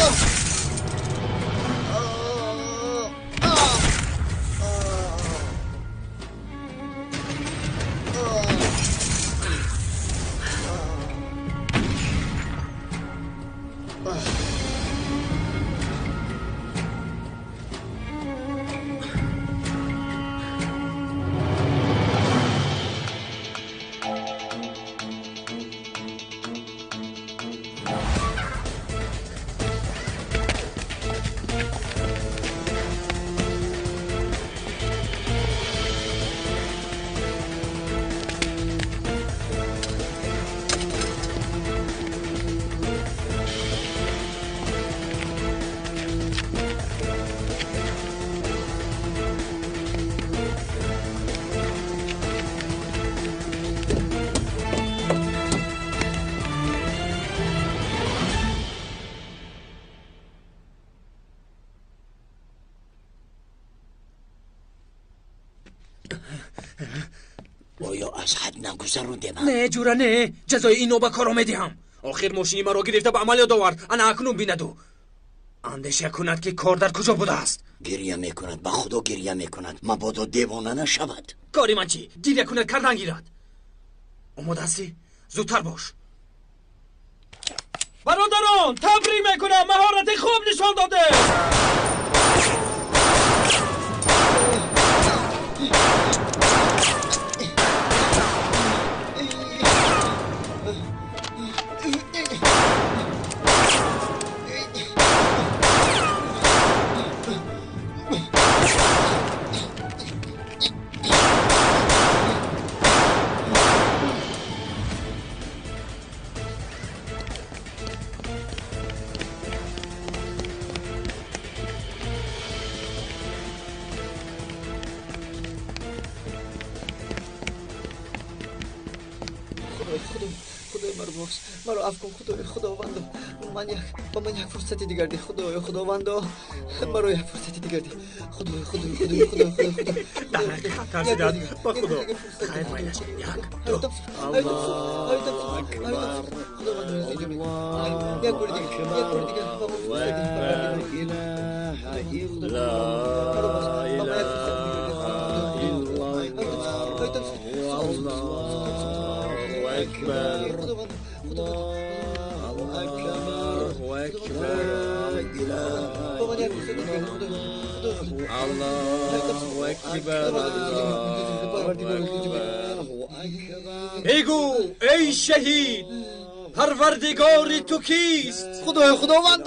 آیا از حد نگذروندم؟ نه جورا نه. جزای اینو به کار میدهم. آخر ماشینی مرا گرفته به عملیات آورد. انا اکنون بیندو اندیشه کند که کار در کجا بوده است. گریه میکند. به خدا گریه میکند. مبادا دیوانه نشود. کاری من چی؟ گریه کند کردن گیرد. آماده هستی؟ زودتر باش. برادران تبریک میکنم. مهارت خوب نشان داده. مرا عفو کن خداوند. با من یک فرصتی دیگر دی خداوند. مرا یک فرصتی دیگر دی خدا. ترسی داد با خدا خیر مایلش یک دو بگو ای شهید پروردگار تو کیست؟ خداوند.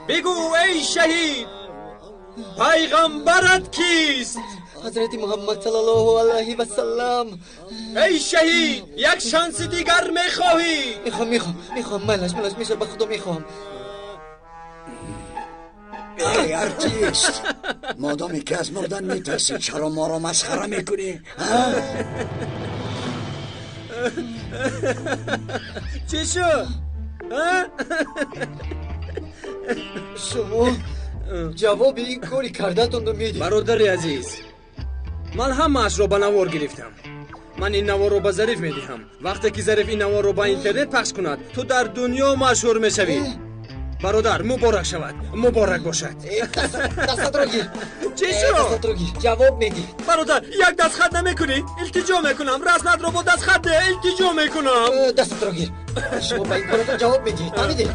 بگو ای شهید پیغمبرت کیست؟ حضرت محمد صلی الله علیه و سلم. ای شهید یک شانس دیگر میخواهی؟ میخوام ملش میشه به خدا میخوام. ای ارتیست مادامی که از مردن میترسی چرا ما را مسخره میکنی؟ چی شد؟ شما جواب این کاری کردتون رو میدید. برادر عزیز من همه‌اش رو به نوار گرفتم. من این نوار رو به ظریف میدهم. وقتی که ظریف این نوار رو به اینترنت پخش کند تو در دنیا مشهور میشوی. برادر مبارک شود، مبارک باشد. دستت رو گیر. چی شد؟ جواب میدی. برادر یک دست خط نمیکنی؟ التجا میکنم رسمت رو با دست خط التجا میکنم. دستت رو گیر. شما به این کارتون جواب میدی. فهمیدی؟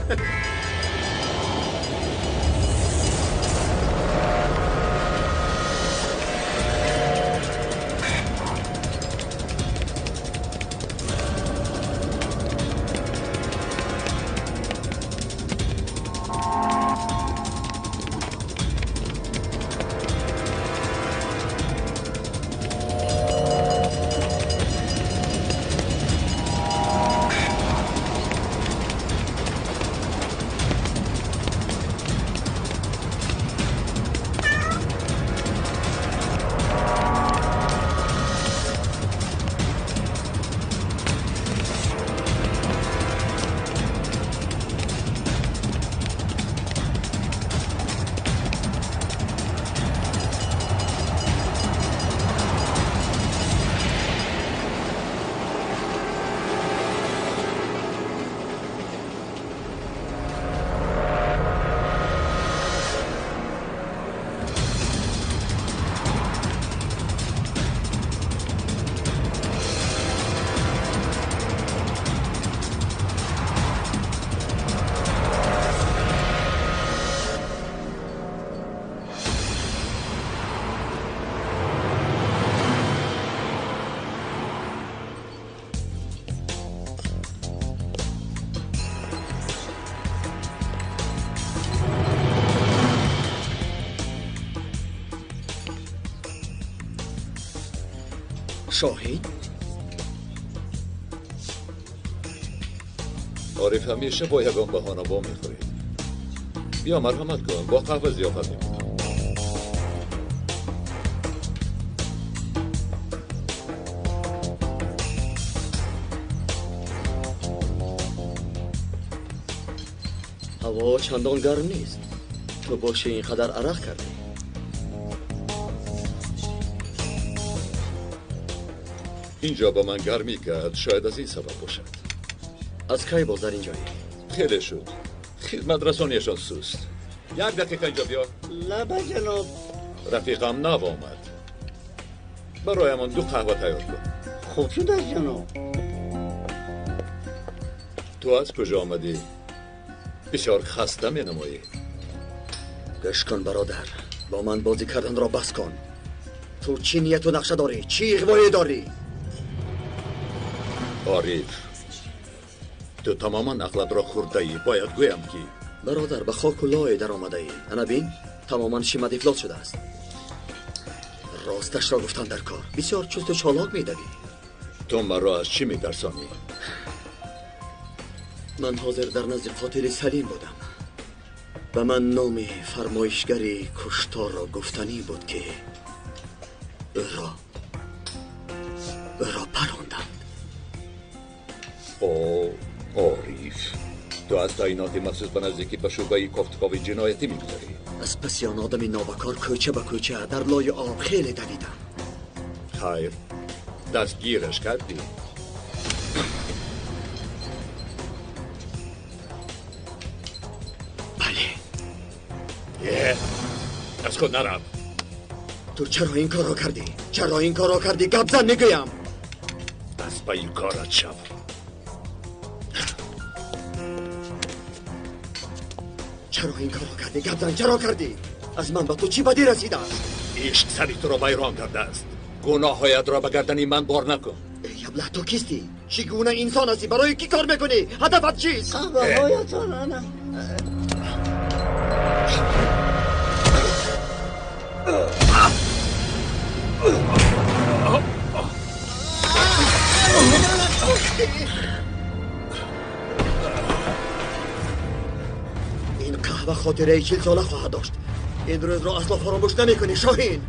شاهین؟ عارف همیشه با یگان بهانه با میخوری. بیا مرحمت کن با قهوه ضیافت میکنم. هوا چندان گرم نیست. تو باشه اینقدر عرق کردی. اینجا با من گرمی کرد شاید از این سبب باشد. از کی باز در اینجایی؟ خیلی شد. خدمت رسانیشان سوست. یک دقیقه اینجا بیا. لبه جناب. رفیقم نو آمد. برایمان 2 قهوه تیار کن. خوب شد از جناب. تو از کجا آمدی؟ بسیار خسته می نمایی. گشت کن برادر. با من بازی کردن را بس کن. تو چی نیت و نقشه داری؟ چی اغوایی داری؟ عارف تو تماما عقلت را خورده ای. باید گویم که برادر به خاک و لای در آمده ای. انا بین تماما شیمت افلاس شده است. راستش را گفتن در کار. بسیار چست و چالاک می دوی. تو مرا از چی می درسانی؟ من حاضر در نزد قاتل سلیم بودم. به من نام فرمایشگری کشتار را گفتنی بود که او را پراندند. عارف تو از تعیینات مخصوص به نزدیکی به شعبه کافتکاوی جنایتی میگذاری. از بسیار آدم نابکار کوچه به کوچه در لای آب خیلی دویدم. خیر دستگیرش کردی؟ بله. از خود نرم. تو چرا این کارو کردی؟ چرا این کارو کردی؟ گبزن میگویم. از پای کارت شو. چرا این کارو کردی؟ گبزن چرا کردی؟ از من به تو چی بدی رسیده است؟ عشق سری تو را ویران کرده است. گناههایت را به گردن من بار نکن. ای ابله تو کیستی؟ چگونه انسان هستی؟ برای کی کار میکنی؟ هدفت چیست؟ قهوه‌هایتان انا این قهوه خاطره 40 ساله خواهد داشت. این روز را اصلا فراموش نمیکنی شاهین.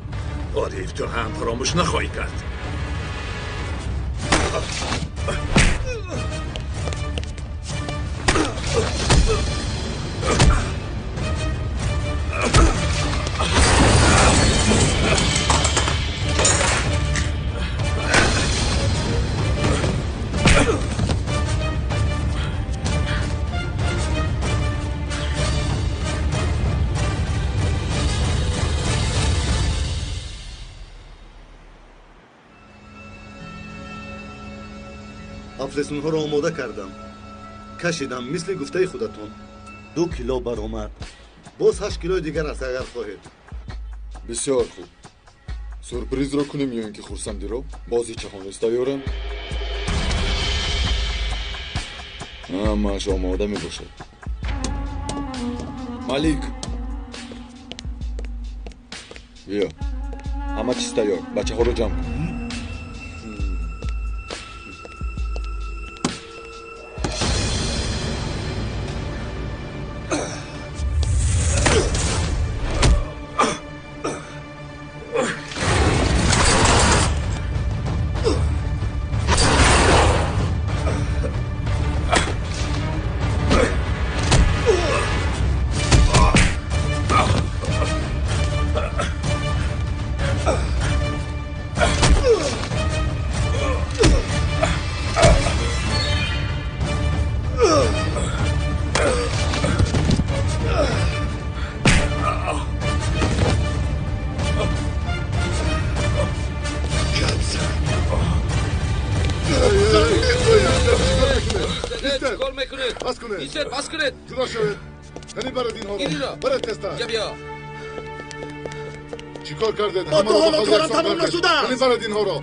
عارف تو هم فراموش نخواهی کرد. افلسونها را آماده کردم. کشیدم مثل گفته خودتون. 2 کیلو برآمد. باز 8 کیلو دیگر است اگر خواهید. بسیار خوب. سورپریز را کنیم یا اینکه خورسندی را بازی چهان است تیارم. همه‌اش آماده می باشد. ملیک بیا. همه چیز تیار. بچه ها رو جمع کن. بس کنید جدا شوید. یعنی برد این ها را برد تستا بیا چیکار کردید؟ با تو حالا کارم تمام نشده است. یعنی برد این ها را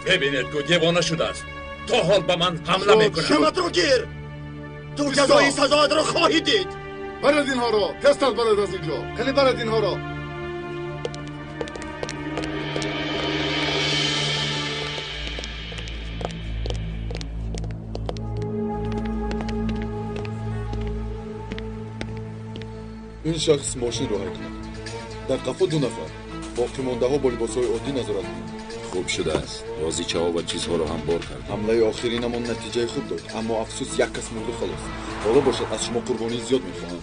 ببینید که دیوانه شده است. تا حال به من حمله میکنه. شمت رو گیر. تو جزایی سزایت رو خواهی دید. برد این ها را تستت برد از اینجا. یعنی برد این ها را این شخص ماشین رو حرکت در قفا 2 نفر باقی مانده ها با لباس‌های عادی نظارت کنند. خوب شده است. بازیچه ها و چیزها رو هم بار کرد. حمله آخرینمان نتیجه خوب داد، اما افسوس 1 کس مونده خلاص. حالا باشد از شما قربانی زیاد میخواهم.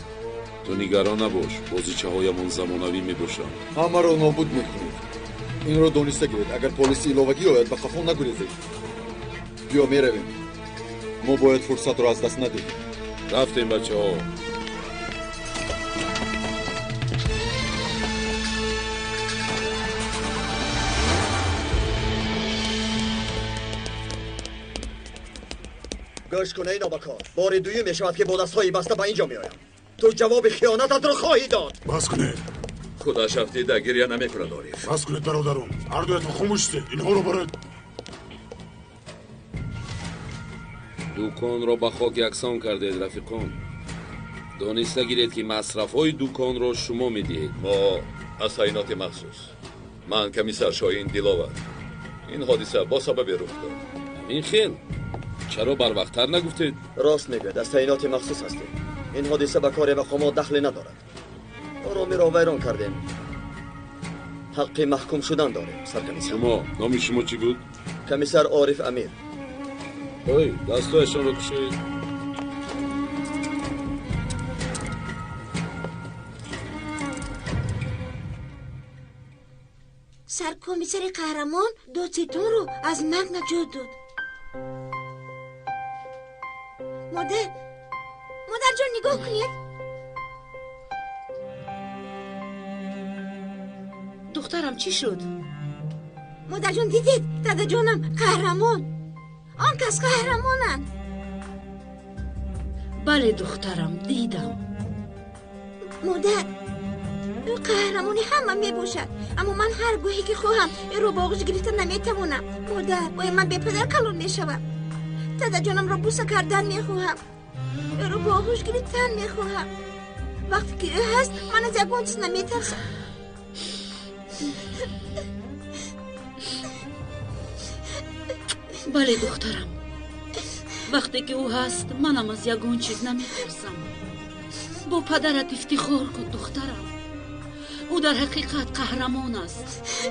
تو نگران نباش. بازیچه هایمان زمانوی میباشند. همه را نابود میکنید. این را دانسته گیرید. اگر پلیس علاوگی آید به قفا نگریزید. بیا میرویم. ما باید فرصت را از دست ندهیم. رفتیم بچه ها. گوش کن ای نابکار. بار دویم میشود که با دست‌های بسته به اینجا میآیم. تو جواب خیانتت را خواهی داد. بس کنید. خدا شفتی در گریه نمیکنه عارف. بس کنید برادران. هر دویتون خاموش شید. اینها رو برید. دوکان را به خاک یکسان کردید رفیقان. دانسته گیرید که مصرف‌های دوکان را شما میدهید. ما از تعیینات مخصوص. من کمیسر شاهین دلاور. این حادثه با سبب رخ داد. این خیل چرا بر وقت‌تر نگفتید؟ راست میگوید از تعیینات مخصوص هستیم. این حادثه به کار مقامات دخلی ندارد. آرامی را ویران کردیم. حق محکوم شدن داریم سرکمیسر. شما نام شما چی بود؟ کمیسر عارف امیر. اوی دستایشان رو کشید. سرکمیسر قهرمان دادستان رو از مرگ نجات داد. مادر جان نگاه کنید. دخترم چی شد؟ مادر جان دیدید؟ دادا جانم قهرمان. آن کس قهرمانند. بله دخترم دیدم. مادر قهرمانی همه می باشد، اما من هر گوهی که خواهم این رو با آغوش گرفتن نمیتوانم. مادر باید من به پدر کلان میشوم. دادا جانم را بوسه کردن میخواهم، این رو با آغوش گرفتن میخواهم. وقتی که هست من از یکون چیز نمیترسم. بله دخترم، وقتی که او هست منم از یگون چیز نمیترسم. با پدرت افتخار کن دخترم، او در حقیقت قهرمان است.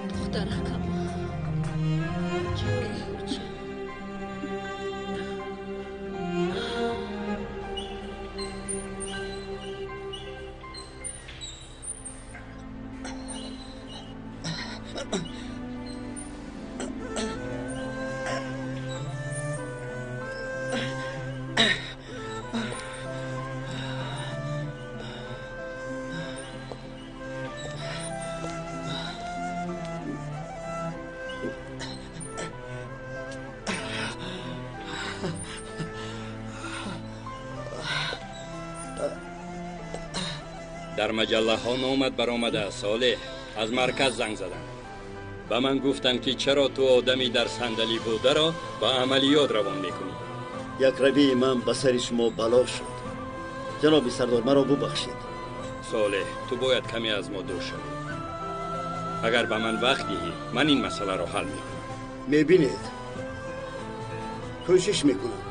دخترکم در مجله ها نامت برآمده صالح از مرکز زنگ زدن. به من گفتن که چرا تو آدمی در صندلی بوده را به عملیات روان میکنی. یک روی من به سر شما بلا شد. جناب سردار مرا ببخشید. صالح تو باید کمی از ما دور شوی. اگر به من وقت دهی من این مسئله را حل میکنم. میبینید کوشش میکنم،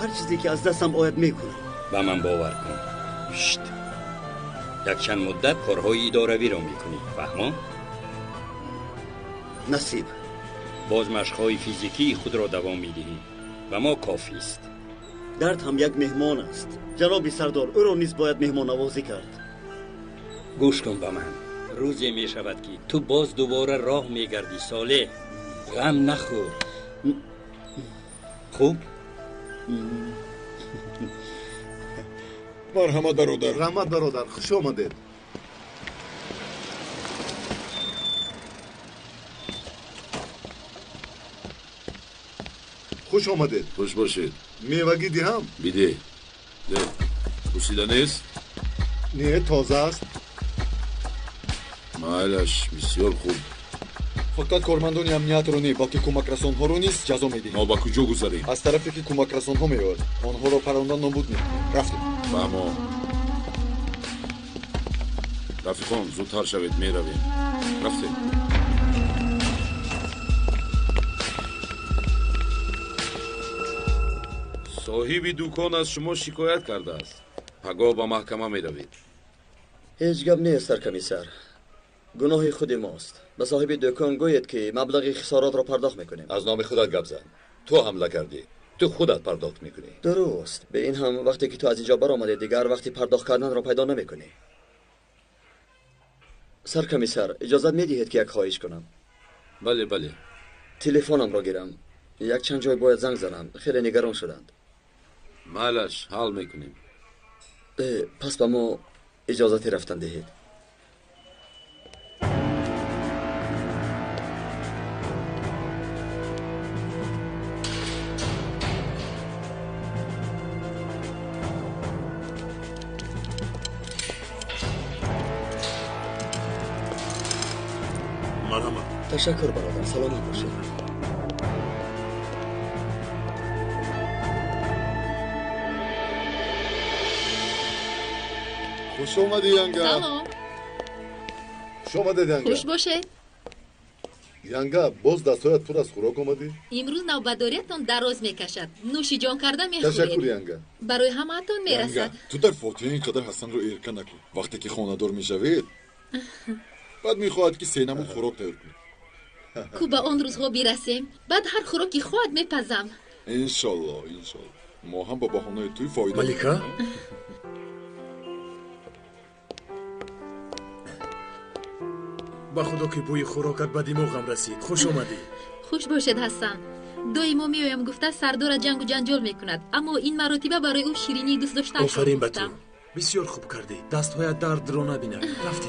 هر چیزی که از دستم آید میکنم. به من باور کن. شت. یک چند مدت کارهای اداروی را میکنی، فهمم؟ نصیب. باز مشقهای فیزیکی خود را دوام میدهی و ما کافی است. درد هم یک مهمان است. جناب سردار او را نیز باید مهمان نوازی کرد. گوش کن به من. روزی می شود که تو باز دوباره راه میگردی صالح. غم نخور. خوب؟ مرحمت برادر. رحمت برادر، خوش آمدید. خوش آمدید. خوش باشید. میوگی دهم؟ بیده. ده. پوسیده نیست؟ نه تازه است. مایلش بسیار خوب. فقط کارمندان امنیت رو نه بلکه کمکرسان‌ها رو نیز جزا میدیم. ما با کجا گذاریم؟ از طرفی که کمکرسان‌ها میاد آنها را پراندن نابود می‌کنیم. رفتیم. فهمم. رفیقان زودتر شوید میرویم. رفتیم. صاحب دکان از شما شکایت کرده است. پگاه با محکمه میروید. هیچ گپ نیست سرکمیسر. گناه خود ماست. به صاحب دکان گوید که مبلغ خسارات را پرداخت میکنیم. از نام خودت گپ زن. تو حمله کردی. تو خودت پرداخت میکنی. درست. به این هم وقتی که تو از اینجا برآمده دیگر وقتی پرداخت کردن را پیدا نمیکنی. سرکمیسر اجازه میدهید که یک خواهش کنم؟ بله بله. تلفنم را گیرم. یک چند جای باید زنگ زنم. خیلی نگران شدند. مالش حال میکنیم. پس به ما اجازه رفتن دهید. مرحبا. تشکر برادر. سلامت باشید. خوش اومدی ینگا. سلام. خوش اومدید ینگا. خوش باشه. ینگا باز دستایت پر از خوراک اومدی؟ امروز نوبتداریتون دراز میکشد. نوشی جان کرده میخورید. تشکر ینگا. برای همه‌تون میرسد. تو در فاتحه اینقدر حسن رو ایرکه نکن. وقتی که خانه‌دار میشوید بعد میخواهد که سینمون خوراک تیار کنه. کو به آن روزها بیرسیم بعد هر خوراکی خواهد میپزم. انشالله. ما هم با بهانه توی فایده. ملیکا؟ با خدا که بوی خوراکت به دماغم رسید. خوش آمدی. خوش باشد حسن. دایما میایم گفته سردار جنگ و جنجال میکند، اما این مراتبه برای او شیرینی دوست داشتن. آفرین به تو. بسیار خوب کردی. دستهایت درد را نبیند. رفتی.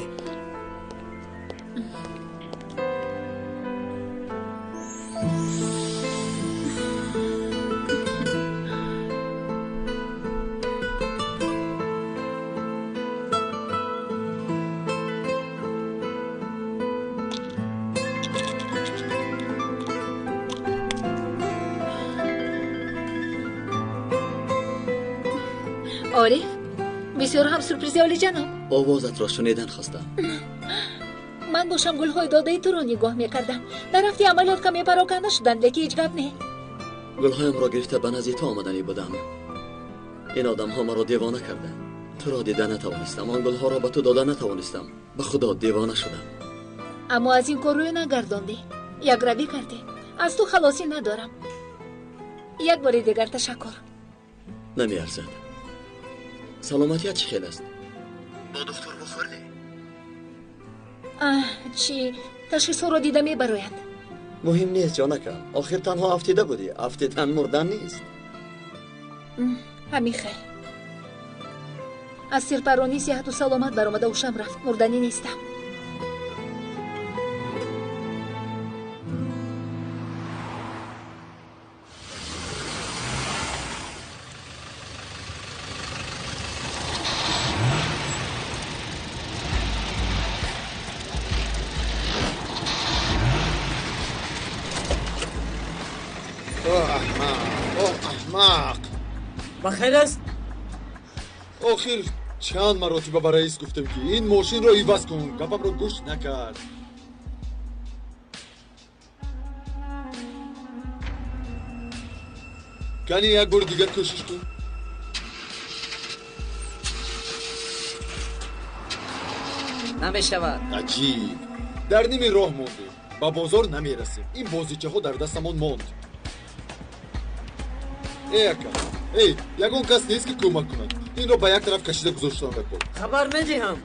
عارف بسیار هم سورپرایزی عالی جناب. آوازت را شنیدن خواستم. من داشتم گل‌های داده تو رو نگاه می‌کردم. در رفتی عملیات کمی پراکنده شدند، لیکن هیچ گپ نه. گل‌هایم را گرفته به نزد تو آمدنی بودم. این آدم‌ها مرا دیوانه کردند. تو را دیده نتوانستم، آن گل‌ها را به تو داده نتوانستم. به خدا دیوانه شدم. اما از این کار روی نگرداندی. یک روی کردی. از تو خلاصی ندارم. یک بار دیگر تشکر. نمی‌ارزد. سلامتیت چه خیلی است؟ با دکتر بخوردی؟ چی؟ تشخیص رو دیده میبرویند. مهم نیست جانکم. آخر تنها افتیده بودی. افتیدن مردن نیست. همین خیر. از سرپرانی صحت و سلامت برآمده و شم رفت. مردنی نیستم. احمق بخیر است؟ آخر چند مراتبه به رئیس گفتم که این ماشین را عوض کن. گپم را گوش نکرد. کنی یک بار دیگر کوشش کن. نمیشود. عجیب. در نیم راه مونده. با بازار نمیرسیم. این بازیچه ها در دستمون موند. ای یگون کس نیست که کمک کند. این را به یک طرف کشیده گذاشتم بکن. خبر میدهم.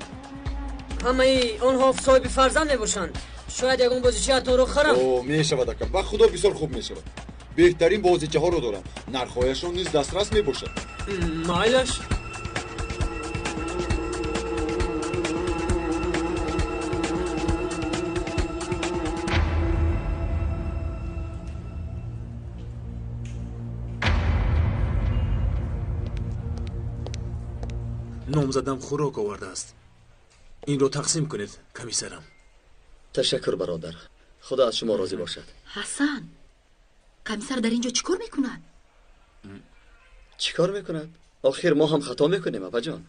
همه آنها صاحب فرزند میباشند. شاید یگون بازیچه تو رو خرم. اوه میشود اکم. با خدا بسیار خوب میشود. بهترین بازیچه ها رو دارم. نرخ‌هایشان نیز دسترس میباشد. مایلش نامزدم خوراک آورده است. این رو تقسیم کنید کمیسرم. تشکر برادر. خدا از شما راضی باشد. حسن کمیسر در اینجا چیکار میکند؟ چیکار میکند؟ آخر ما هم خطا میکنیم ابا جان.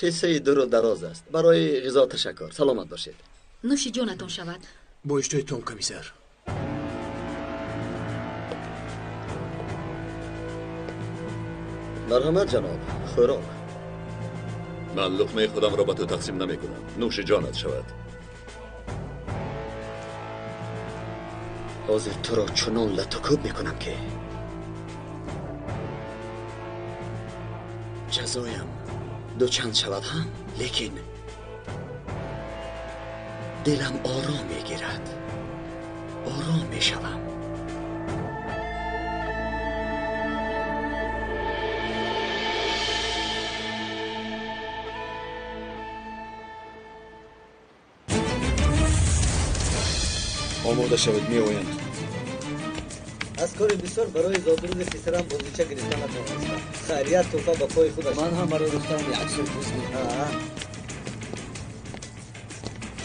قصه دور و دراز است. برای غذا تشکر. سلامت باشید. نوش جانتون شود. با اشتهایتان کمیسر. مرحمت جناب. خوراک. من لقمه خودم را به تو تقسیم نمی کنم. نوش جانت شود. حاضر تو را چنان لطکوب میکنم که جزایم دو چند شود هم، لیکن دلم آرام میگیرد. آرام میشوم. آماده شود میآیند. از کار بسیار برای زادروز سیسرم بازیچه گرفتن نتوانستم. خیریت توفا با پای خودش. من هم برای دخترم یک سرپرایز میکنم.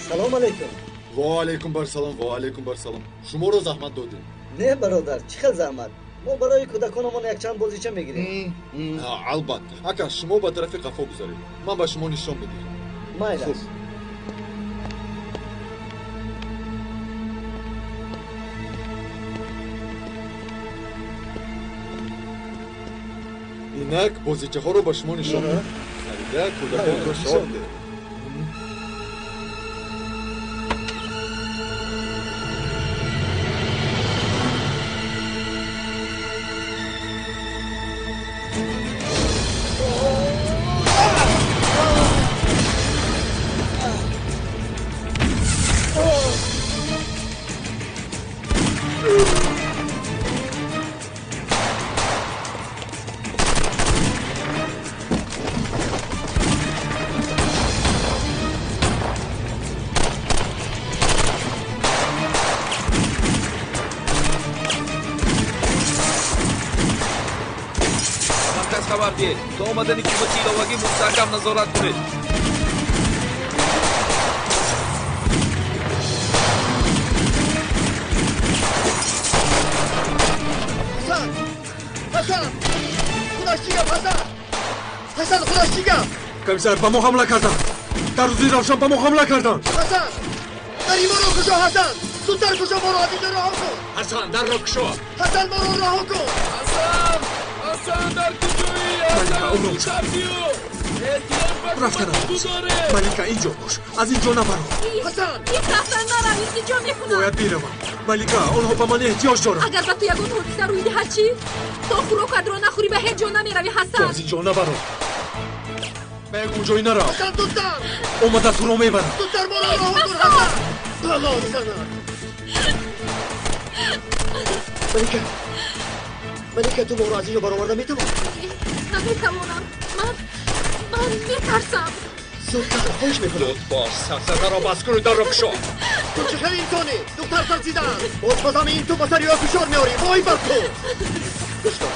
سلام علیکم. و علیکم بر سلام. و علیکم بر سلام. شما را زحمت دادیم. نه برادر، چقدر زحمت. ما برای کودکانمان یک چند بازیچه میگیریم. البته. اکا شما به طرف قفا گذارید. من به شما نشان میدم. مایل است. اینک بازیچه ها رو به شما نشان میدم. خریده کودکان را شاد ده. بیایید تا آمدن کمک ایلاوگی مستحکم نظارت کنید. حسن خودش چیگم حسن خودش چیگم کمیسر با ما حمله کردن در روزی روشن با ما حمله کردن حسن در ایمان رو کشو حسن زودتر کشو ما رو از اینجا رها کن حسن در رو کشو حسن ما رو رها کن حسن در کجایی؟ ملیکا اون رو رفتن ملیکا اینجا باش از اینجا نبرو حسن یک رفتن نروید اینجا میکنم باید بیروم ملیکا آنها به من احتیاج دارن اگر به تو یگون حادثه روی دهد چی؟ تا خوراکت را نخوری به هیچ جا نمیروی حسن تو از اینجا نبرو بگو جایی نرو حسن زودتر اومده تو رو میبرم زودتر ما رو رها کن حسن بلا حسن ملیکا تو ما رو از اینجا برآورده میتوان؟ نمیتوانم من میترسم زودتر خوش میکنم زود باش سرسده را بس کنید در رو کشو تو چه خیلی اینطانی دختر ترسیدن بازم این تو بسری ها فشار میاری وای بر تو گوش کن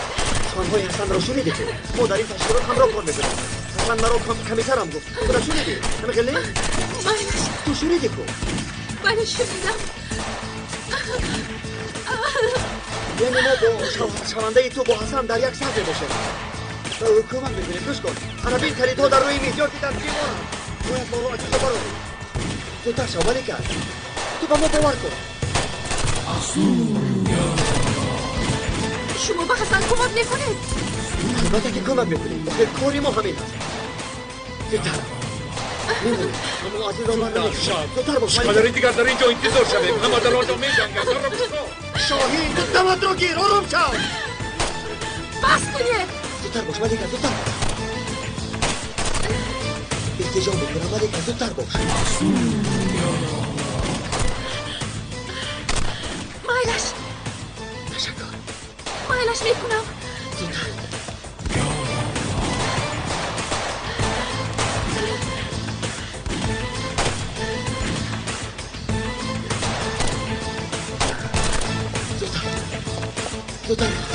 سخنهای حسن را شنیدی تو ما در این تشکیلات همراه کار میکنیم حسن مرا کمیتر هم گفت تو را شنیدی نمیخیلی؟ تو شنیدی کو بله شنیدم یعنی ما با شونده تو با حسن در یک صف میباشیم به حکومت میکنیم گوش کن عربین کلیدها در روی میز یا که در دیوارم باید ما رو از اینجا برو زودتر شو ولی کرد تو به ما باور کن شما به حسن کمک میکنید البته که کمک میکنیم آخه کاری ما همین هست زودتر میمونیم اما عزیز آمار نمیکنیم زودتر باش شکادری دیگر در اینجا انتظار شویم همه در آنجا میجنگن در رو کشو شاهین دمت رو گیر آرام شو بس کنید زودتر باش ملیکا زودتر التجا میکنم ملیکا زودتر باش مایلش تشکر مایلش میکنم زودتر زودتر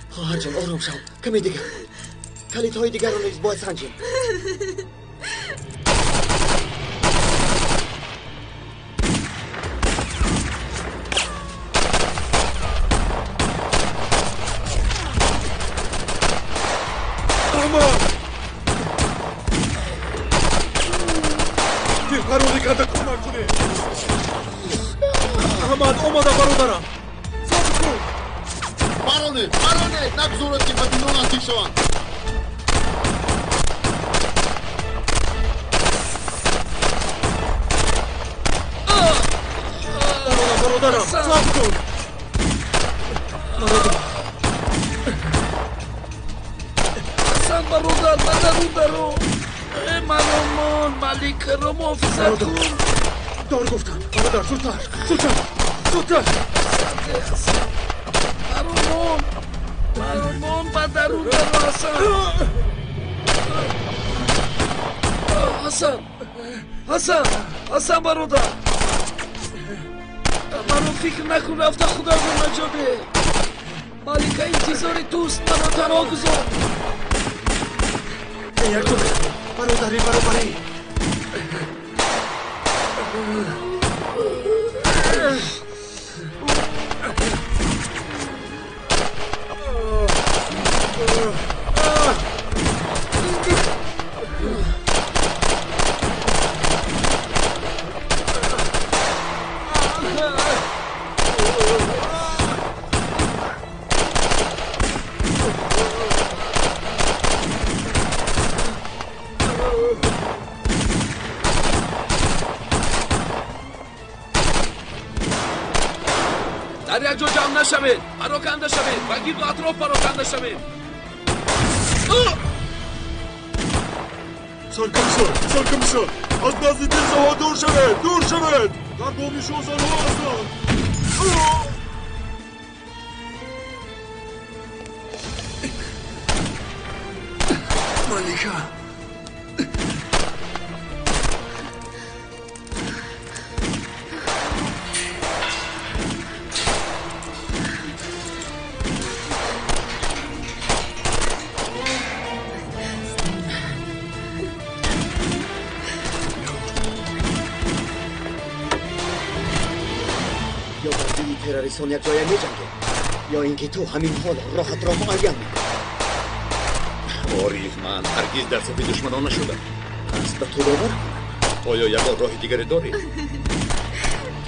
خواهر جان آرام شو کمی دیگر کلیدهای دیگر رو نیز باید سنجیم فراری کرده کمک کنه احمد اومده برادرم برانه نگذارد که مدینان نزدیک شوند برادرم صبر کن حسن برادر من در اون درو مرامان ملیک رو محافظت کن دار گفتم برادر زودتر برامون و درون رو حسن برادر منو فکر نکن رفته خدا رو نجاده مالکه انتظار توست منو تنها گذار یک تو برادری در یک جا جمع نشوید پراکنده شوید و گرد و اطراف پراکنده شوید سرکمیسر از نزدیک زها دور شوید در بامی شوزن ها هستند مالکه تروریستان یک جای می‌جنگه یا اینکه تو همین حال راحت را معین می‌کنی آریف من هرگز در صف دشمنان نشدم پس به تو باور کنم آیا یک راه دیگری داری؟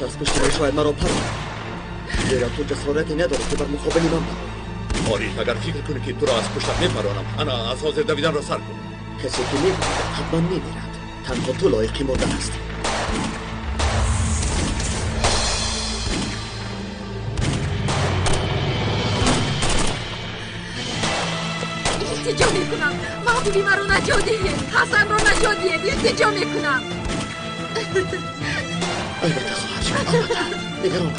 پس پشت شاید مرا پرد زیرا تو جسارتی نداری که بر مقابل من بروی آریف اگر فکر کنی که تو را از پشتت میپرانم انا از حاضر دویدن را سر کن کسی که می‌میرد حتما می‌میرد تنها تو لایق مردن هستی التجا میکنم محبوبی من رو نجادیه حسن رو نجادیه التجا میکنم البته خواهر جان نگران